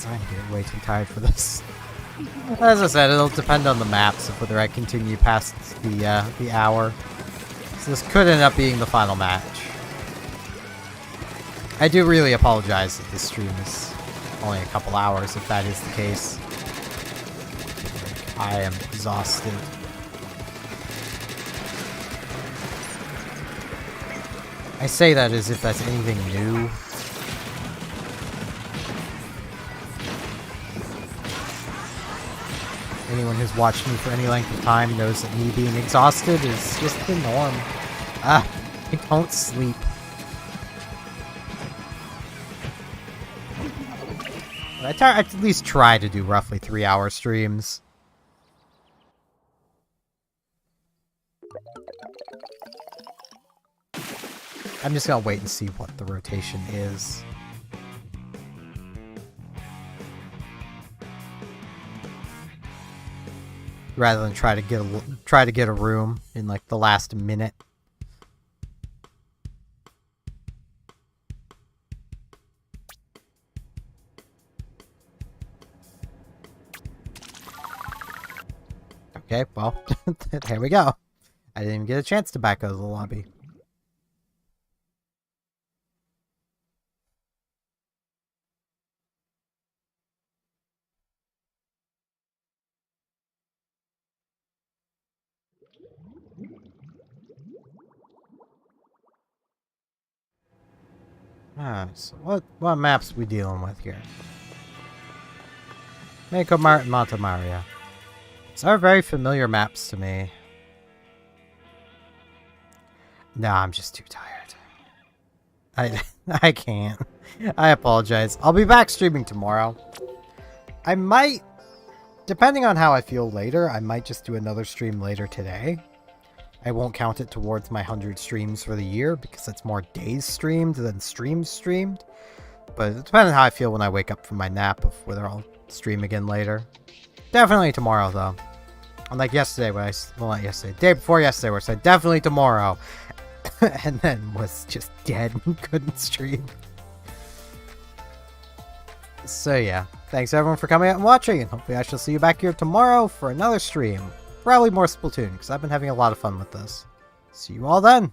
I'm getting way too tired for this. As I said, it'll depend on the maps of whether I continue past the hour. So this could end up being the final match. I do really apologize that this stream is only a couple hours, if that is the case. I am exhausted. I say that as if that's anything new. Anyone who's watched me for any length of time knows that me being exhausted is just the norm. I don't sleep. I at least try to do roughly 3-hour streams. I'm just gonna wait and see what the rotation is. Rather than try to get a room in like the last minute. Okay, well, there we go. I didn't even get a chance to back out of the lobby. So what maps we dealing with here? Mako Mart and Monte Maria. These are very familiar maps to me. No, I'm just too tired. I can't. I apologize. I'll be back streaming tomorrow. I might, depending on how I feel later, I might just do another stream later today. I won't count it towards my 100 streams for the year because it's more days streamed than streams streamed. But it depends on how I feel when I wake up from my nap of whether I'll stream again later. Definitely tomorrow, though. Unlike yesterday, when well, not yesterday, the day before yesterday, where I said definitely tomorrow, and then was just dead and couldn't stream. So yeah, thanks everyone for coming out and watching, and hopefully I shall see you back here tomorrow for another stream. Probably more Splatoon, because I've been having a lot of fun with this. See you all then!